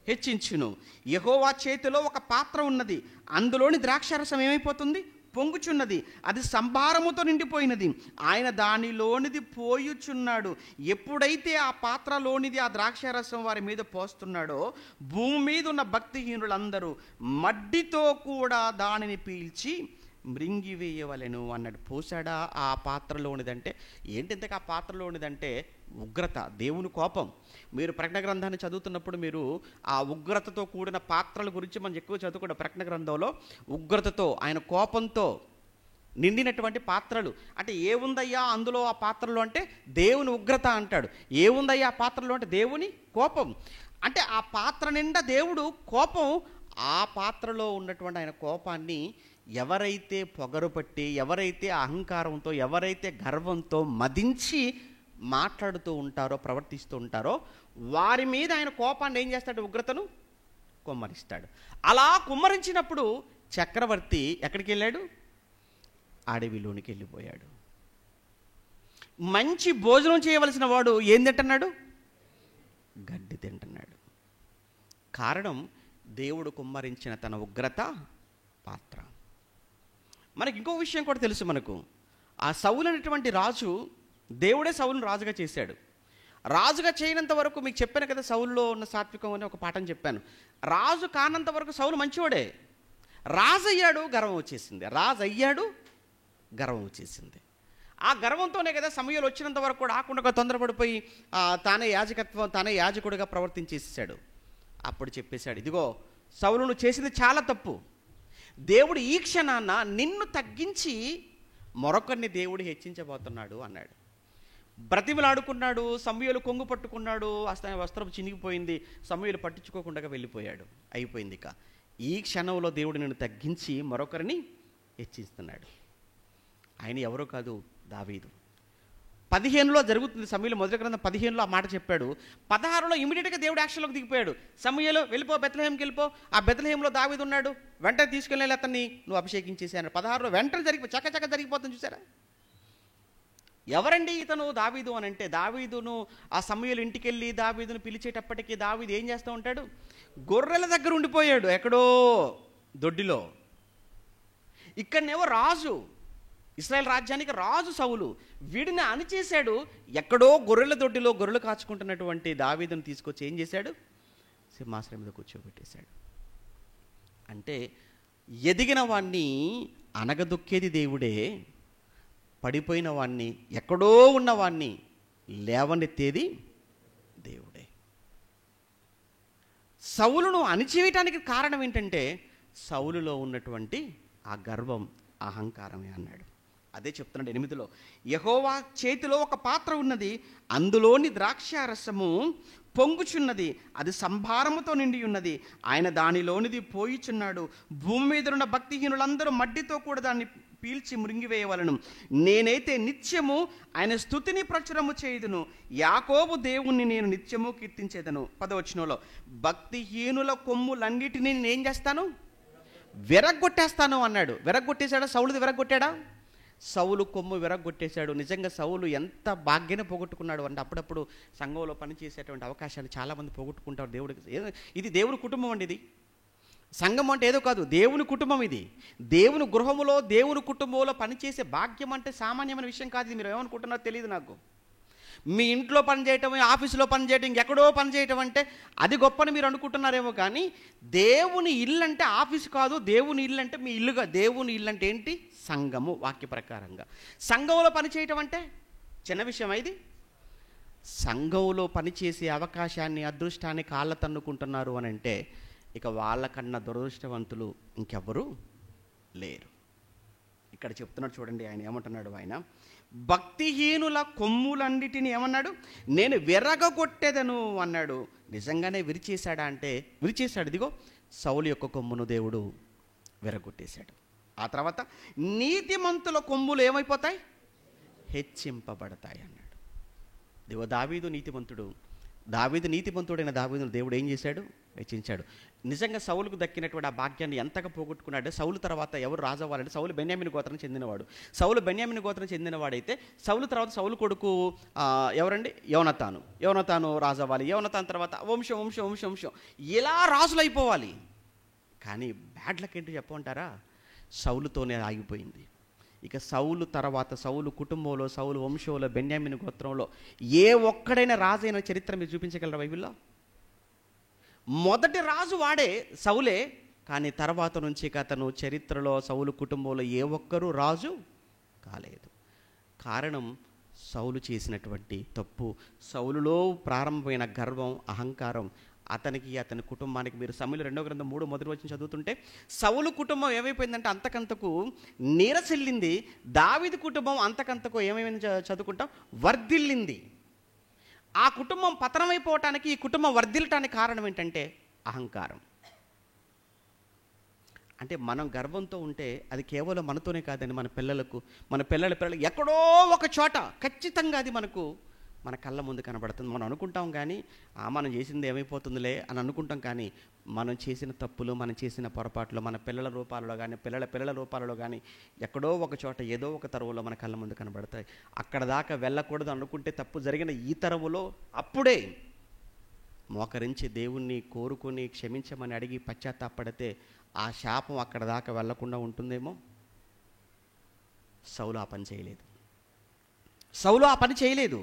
హెచ్చించును. యెహోవా చేతిలో ఒక పాత్ర ఉన్నది, అందులోని ద్రాక్షారసం ఏమైపోతుంది? పొంగుచున్నది. అది సంభారముతో నిండిపోయినది. ఆయన దానిలోనిది పోయుచున్నాడు. ఎప్పుడైతే ఆ పాత్రలోనిది, ఆ ద్రాక్షారసం వారి మీద పోస్తున్నాడో, భూమి మీద ఉన్న భక్తిహీనులందరూ మడ్డితో కూడా దానిని పీల్చి మృంగివేయవలెను అన్నాడు. పోసాడా ఆ పాత్రలోనిదంటే ఏంటి? ఇంతకు ఆ పాత్రలోనిదంటే ఉగ్రత, దేవుని కోపం. మీరు ప్రకటన గ్రంథాన్ని చదువుతున్నప్పుడు మీరు ఆ ఉగ్రతతో కూడిన పాత్రల గురించి మనం ఎక్కువ చదువుకుంటాం. ప్రకటన గ్రంథంలో ఉగ్రతతో, ఆయన కోపంతో నిండినటువంటి పాత్రలు అంటే ఏముందయ్యా అందులో ఆ పాత్రలో అంటే దేవుని ఉగ్రత అంటాడు. ఏముందయ్యా ఆ పాత్రలో అంటే దేవుని కోపం. అంటే ఆ పాత్ర నిండా దేవుడు కోపం. ఆ పాత్రలో ఉన్నటువంటి ఆయన కోపాన్ని ఎవరైతే పొగరుపట్టి, ఎవరైతే అహంకారంతో, ఎవరైతే గర్వంతో మదించి మాట్లాడుతూ ఉంటారో, ప్రవర్తిస్తూ ఉంటారో, వారి మీద ఆయన కోపాన్ని ఏం చేస్తాడు? ఉగ్రతను కుమ్మరిస్తాడు. అలా కుమ్మరించినప్పుడు చక్రవర్తి ఎక్కడికి వెళ్ళాడు? అడవిలోనికి వెళ్ళిపోయాడు. మంచి భోజనం చేయవలసిన వాడు ఏం తింటున్నాడు? గడ్డి తింటున్నాడు. కారణం దేవుడు కుమ్మరించిన తన ఉగ్రత పాత్ర. మనకి ఇంకో విషయం కూడా తెలుసు. మనకు ఆ సౌలు అనేటువంటి రాజు, దేవుడే సౌలును రాజుగా చేశాడు. రాజుగా చేయనంత వరకు మీకు చెప్పాను కదా, సౌలులో ఉన్న సాత్వికం అని ఒక పాఠం చెప్పాను. రాజు కానంత వరకు సౌలు మంచివాడే. రాజు అయ్యాడు, గర్వం వచ్చేసింది. రాజు అయ్యాడు, గర్వం వచ్చేసింది. ఆ గర్వంతోనే కదా సమయాలు వచ్చినంత వరకు కూడా ఆకుండా తొందరపడిపోయి తానే యాజకుడిగా ప్రవర్తించేసాడు. అప్పుడు చెప్పేశాడు, ఇదిగో సౌలు నువ్వు చేసింది చాలా తప్పు. దేవుడు ఈ క్షణాన నిన్ను తగ్గించి మరొకరిని దేవుడు హెచ్చించబోతున్నాడు అన్నాడు. బ్రతిమలాడుకున్నాడు. సమూయేలు కొంగు పట్టుకున్నాడు. వస్త్రం చినిగిపోయింది. సమూయేలు పట్టించుకోకుండా వెళ్ళిపోయాడు. అయిపోయింది. ఇక ఈ క్షణంలో దేవుడు నిన్ను తగ్గించి మరొకరిని హెచ్చిస్తున్నాడు. ఆయన ఎవరో కాదు, దావీదు. 15లో జరుగుతుంది. సమూయేలు మొదటి గ్రంథం 15లో ఆ మాట చెప్పాడు. 16లో ఇమీడియట్గా దేవుడు యాక్షన్లోకి దిగిపోయాడు. సమూయేలు వెళ్ళిపో, బెత్లెహేంకి వెళ్ళిపో. ఆ బెత్లెహేంలో దావీదు ఉన్నాడు, వెంటనే తీసుకెళ్ళి అతన్ని నువ్వు అభిషేకించేసాను. 16లో వెంటనే చక్క జరిగిపోతుంది. చూసారా? ఎవరండి ఇతను దావీదు అని అంటే, దావీదును ఆ సమూయేలు ఇంటికి వెళ్ళి దావీదును పిలిచేటప్పటికీ దావీదు ఏం చేస్తూ ఉంటాడు? గొర్రెల దగ్గర ఉండిపోయాడు, ఎక్కడో దొడ్డిలో. ఇక్కడనేమో రాజు, ఇశ్రాయేల్ రాజ్యానికి రాజు సౌలు. వీడిని అణిచేశాడు. ఎక్కడో గొర్రెల దొడ్డిలో గొర్రెలు కాచుకుంటున్నటువంటి దావీదును తీసుకొచ్చి ఏం చేశాడు? సింహాసనం మీద కూర్చోబెట్టేశాడు. అంటే ఎదిగిన వాణ్ణి అనగదొక్కేది దేవుడే, పడిపోయిన వాణ్ణి, ఎక్కడో ఉన్నవాణ్ణి లేవనెత్తేది దేవుడే. సౌలును అణిచివేయటానికి కారణం ఏంటంటే సౌలులో ఉన్నటువంటి ఆ గర్వం, అహంకారమే అన్నాడు. అదే చెప్తున్నాడు 8లో, యెహోవా చేతిలో ఒక పాత్ర ఉన్నది, అందులోని ద్రాక్షారసము పొంగుచున్నది, అది సంభారముతో నిండి ఉన్నది, ఆయన దానిలోనిది పోయిచున్నాడు. భూమి మీద ఉన్న భక్తిహీనులందరూ మడ్డితో కూడా దాన్ని పీల్చి మృంగివేయవలను. నేనైతే నిత్యము ఆయన స్తుతిని ప్రచురము చేయుదును, యాకోబు దేవుణ్ణి నేను నిత్యము కీర్తించేదను. 10వ భక్తిహీనుల కొమ్ములన్నిటినీ నేనేం చేస్తాను? విరగ్గొట్టేస్తాను అన్నాడు. విరగ్గొట్టేశాడా? సౌలుది విరగ్గొట్టాడా? సౌలు కొమ్ము విరగ్గొట్టేశాడు. నిజంగా సౌలు ఎంత భాగ్యాన్ని పోగొట్టుకున్నాడు అంటే, అప్పుడప్పుడు సంఘంలో పనిచేసేటువంటి అవకాశాలు చాలామంది పోగొట్టుకుంటారు. దేవుడికి ఇది దేవుని కుటుంబం అండి. ఇది సంఘం అంటే ఏదో కాదు, దేవుని కుటుంబం. ఇది దేవుని గృహములో, దేవుని కుటుంబంలో పనిచేసే భాగ్యం అంటే సామాన్యమైన విషయం కాదు. ఇది మీరు ఏమనుకుంటున్నారో తెలియదు నాకు. మీ ఇంట్లో పనిచేయటం, ఆఫీసులో పనిచేయటం, ఇంకెక్కడో పనిచేయటం అంటే అది గొప్పని మీరు అనుకుంటున్నారేమో, కానీ దేవుని ఇల్లు అంటే ఆఫీసు కాదు. దేవుని ఇల్లు అంటే మీ ఇల్లుగా. దేవుని ఇల్లు అంటే ఏంటి? సంఘము. వాక్య ప్రకారంగా సంఘంలో పనిచేయటం అంటే చిన్న విషయం. ఇది సంఘంలో పనిచేసే అవకాశాన్ని, అదృష్టాన్ని కాళ్ళ తన్నుకుంటున్నారు అని అంటే ఇక వాళ్ళకన్నా దురదృష్టవంతులు ఇంకెవ్వరూ లేరు. ఇక్కడ చెప్తున్నాడు చూడండి, ఆయన ఏమంటున్నాడు? ఆయన భక్తిహీనుల కొమ్ములన్నిటిని ఏమన్నాడు? నేను విరగొట్టేదను అన్నాడు. నిజంగానే విరిచేశాడా అంటే విరిచేశాడు. ఇదిగో సౌలు యొక్క కొమ్మును దేవుడు విరగొట్టేశాడు. ఆ తర్వాత నీతిమంతుల కొమ్ములు ఏమైపోతాయి? హెచ్చింపబడతాయి అన్నాడు. ఇదిగో దావీదు నీతిమంతుడు. నీతిమంతుడైన దావీదును దేవుడు ఏం చేశాడు? హెచ్చించాడు. నిజంగా సౌలుకు దక్కినటువంటి ఆ భాగ్యాన్ని ఎంతగా పోగొట్టుకున్నాడు. సౌలు తర్వాత ఎవరు రాజు అవ్వాలంటే సౌలు బెన్యామీను గోత్రం చెందినవాడు. సౌలు బెన్యామీను గోత్రం చెందినవాడైతే సౌలు తర్వాత సౌలు కొడుకు ఎవరండి? యోనతాను రాజు అవ్వాలి. యోనతాను తర్వాత వంశం ఇలా రాజులు అయిపోవాలి. కానీ బ్యాడ్ లక్ ఏంటో చెప్పమంటారా? సౌలుతోనే ఆగిపోయింది. ఇక సౌలు తర్వాత సౌలు కుటుంబంలో, సౌలు వంశంలో, బెన్యామీను గోత్రంలో ఏ ఒక్కడైనా రాజైన చరిత్ర మీరు చూపించగలరా బైబిల్లో? మొదటి రాజు వాడే, సౌలే. కానీ తర్వాత నుంచి అతను చరిత్రలో సౌలు కుటుంబంలో ఏ ఒక్కరూ రాజు కాలేదు. కారణం సౌలు చేసినటువంటి తప్పు. సౌలులో ప్రారంభమైన గర్వం, అహంకారం అతనికి, అతని కుటుంబానికి. మీరు సమూయేలు 2వ గ్రంథం 3:1 చదువుతుంటే సౌలు కుటుంబం ఏమైపోయిందంటే అంతకంతకు నీరసిల్లింది. దావీదు కుటుంబం అంతకంతకు ఏమైంది చదువుకుంటాం? వర్ధిల్లింది. ఆ కుటుంబం పతనమైపోవటానికి, ఈ కుటుంబం వర్ధిల్లటానికి కారణం ఏంటంటే అహంకారం. అంటే మనం గర్వంతో ఉంటే అది కేవలం మనతోనే కాదండి, మన పిల్లలకు, మన పిల్లలకు ఎక్కడో ఒక చోట ఖచ్చితంగా అది మన కళ్ళ ముందు కనబడుతుంది. మనం అనుకుంటాం కానీ మనం చేసింది ఏమైపోతుందిలే అని అనుకుంటాం. కానీ మనం చేసిన తప్పులు, మనం చేసిన పొరపాట్లు మన పిల్లల రూపాలలో కానీ, పిల్లల రూపాలలో కానీ ఎక్కడో ఒక చోట ఏదో ఒక తరువులో మన కళ్ళ ముందు కనబడతాయి. అక్కడ దాకా వెళ్ళకూడదు అనుకుంటే తప్పు జరిగిన ఈ తరువులో అప్పుడే మోకరించి దేవుణ్ణి కోరుకొని క్షమించమని అడిగి పశ్చాత్తాపడితే ఆ శాపం అక్కడ దాకా వెళ్లకుండా ఉంటుందేమో. సౌలు ఆ పని చేయలేదు.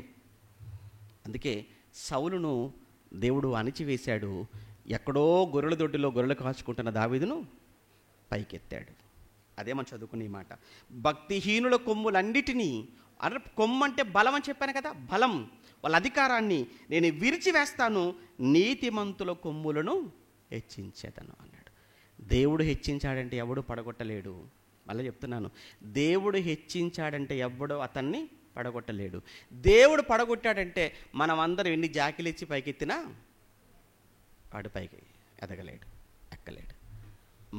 అందుకే సౌలును దేవుడు అణిచివేశాడు. ఎక్కడో గొర్రెల దొడ్డిలో గొర్రెలు కాచుకుంటున్న దావీదును పైకెత్తాడు. అదే మనం చదువుకునే మాట. భక్తిహీనుల కొమ్ములన్నిటినీ, కొమ్ము అంటే బలం అని చెప్పాను కదా, బలం, వాళ్ళ అధికారాన్ని నేను విరిచివేస్తాను, నీతిమంతుల కొమ్ములను హెచ్చించేదను అన్నాడు. దేవుడు హెచ్చించాడంటే ఎవడు పడగొట్టలేడు. మళ్ళీ చెప్తున్నాను, దేవుడు హెచ్చించాడంటే ఎవడో అతన్ని పడగొట్టలేడు. దేవుడు పడగొట్టాడంటే మనం అందరం ఎన్ని జాకిలు ఇచ్చి పైకెత్తినా వాడు పైకి ఎక్కలేడు.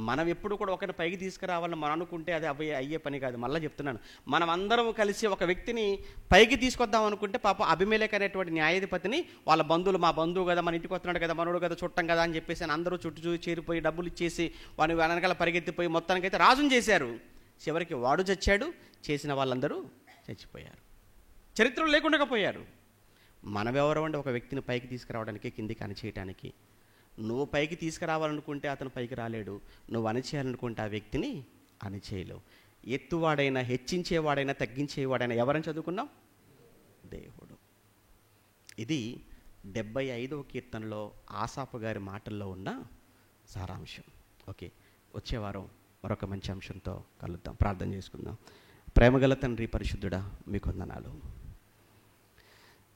మనం ఎప్పుడు కూడా ఒకరిని పైకి తీసుకురావాలని మనం అనుకుంటే అది అయ్యే పని కాదు. మళ్ళీ చెప్తున్నాను, మనం అందరం కలిసి ఒక వ్యక్తిని పైకి తీసుకొద్దాం అనుకుంటే పాప అభిమేలెకు అనేటువంటి న్యాయాధిపతిని వాళ్ళ బంధువులు, మా బంధువు కదా, మన ఇంటికి వస్తున్నాడు కదా, మనోడు కదా, చుట్టం కదా అని చెప్పేసి అందరూ చుట్టూ చేరిపోయి డబ్బులు ఇచ్చేసి వాని వెనకాల పరిగెత్తిపోయి మొత్తానికైతే రాజుని చేశారు. చివరికి వాడు చచ్చాడు, చేసిన వాళ్ళందరూ చచ్చిపోయారు, చరిత్రలు లేకుండా పోయారు. మనమెవరం అంటే ఒక వ్యక్తిని పైకి తీసుకురావడానికి, కిందికి అణిచేయటానికి. నువ్వు పైకి తీసుకురావాలనుకుంటే అతను పైకి రాలేడు, నువ్వు అణిచేయాలనుకుంటే ఆ వ్యక్తిని అణిచేయలేవు. ఎత్తువాడైనా, హెచ్చించేవాడైనా, తగ్గించేవాడైనా ఎవరని చదువుకున్నాం? దేవుడు. ఇది 75వ కీర్తనలో ఆసాపు గారి మాటల్లో ఉన్న సారాంశం. ఓకే, వచ్చే వారం మరొక మంచి అంశంతో కలుద్దాం. ప్రార్థన చేసుకుందాం. ప్రేమగల తండ్రి, పరిశుద్ధుడా, మీకు వందనాలు.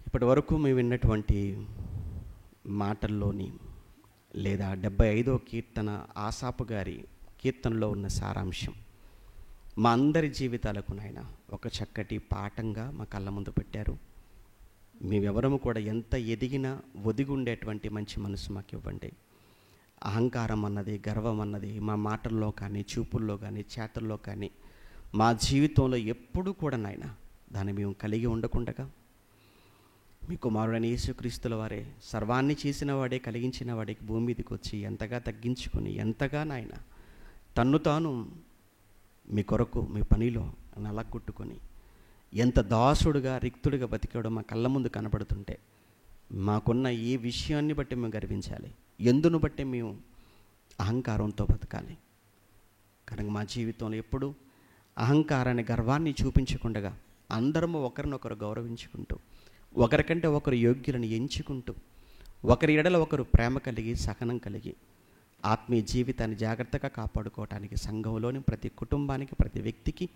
ఇప్పటి వరకు మేము విన్నటువంటి మాటల్లోని లేదా 75వ కీర్తన ఆసాపు గారి కీర్తనలో ఉన్న సారాంశం మా అందరి జీవితాలకు నాయన ఒక చక్కటి పాఠంగా మా కళ్ళ ముందు పెట్టారు. మేమెవరము కూడా ఎంత ఎదిగినా ఒదిగి ఉండేటువంటి మంచి మనసు మాకు ఇవ్వండి. అహంకారం అన్నది, గర్వం అన్నది మా మాటల్లో కానీ, చూపుల్లో కానీ, చేతల్లో కానీ, మా జీవితంలో ఎప్పుడూ కూడా నాయన దాన్ని మేము కలిగి ఉండకుండగా, మీ కుమారుడైన యేసుక్రీస్తుల వారే సర్వాన్ని చేసిన వాడే, కలిగించిన వాడికి భూమి మీదకి వచ్చి ఎంతగా తగ్గించుకొని, ఎంతగా నాయన తన్ను తాను మీ కొరకు మీ పనిలో నలగొట్టుకొని ఎంత దాసుడుగా, రిక్తుడిగా బతికాడో మా కళ్ళ ముందు కనబడుతుంటే, మాకున్న ఈ విషయాన్ని బట్టి మేము గర్వించాలి. ఎందును బట్టి మేము అహంకారంతో బతకాలి. కనుక మా జీవితంలో ఎప్పుడు అహంకారాన్ని, గర్వాన్ని చూపించకుండా అందరము ఒకరినొకరు గౌరవించుకుంటూ, ఒకరికంటే ఒకరు యోగ్యులను ఎంచుకుంటూ, ఒకరి ఎడల ఒకరు ప్రేమ కలిగి, సహనం కలిగి ఆత్మీయ జీవితాన్ని జాగ్రత్తగా కాపాడుకోవటానికి సంఘంలోని ప్రతి కుటుంబానికి, ప్రతి వ్యక్తికి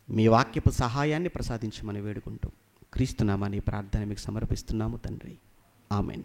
మీ వాక్యపు సహాయాన్ని ప్రసాదించమని వేడుకుంటూ క్రీస్తునామాని ప్రార్థన మీకు సమర్పిస్తున్నాము తండ్రి. ఆమెన్.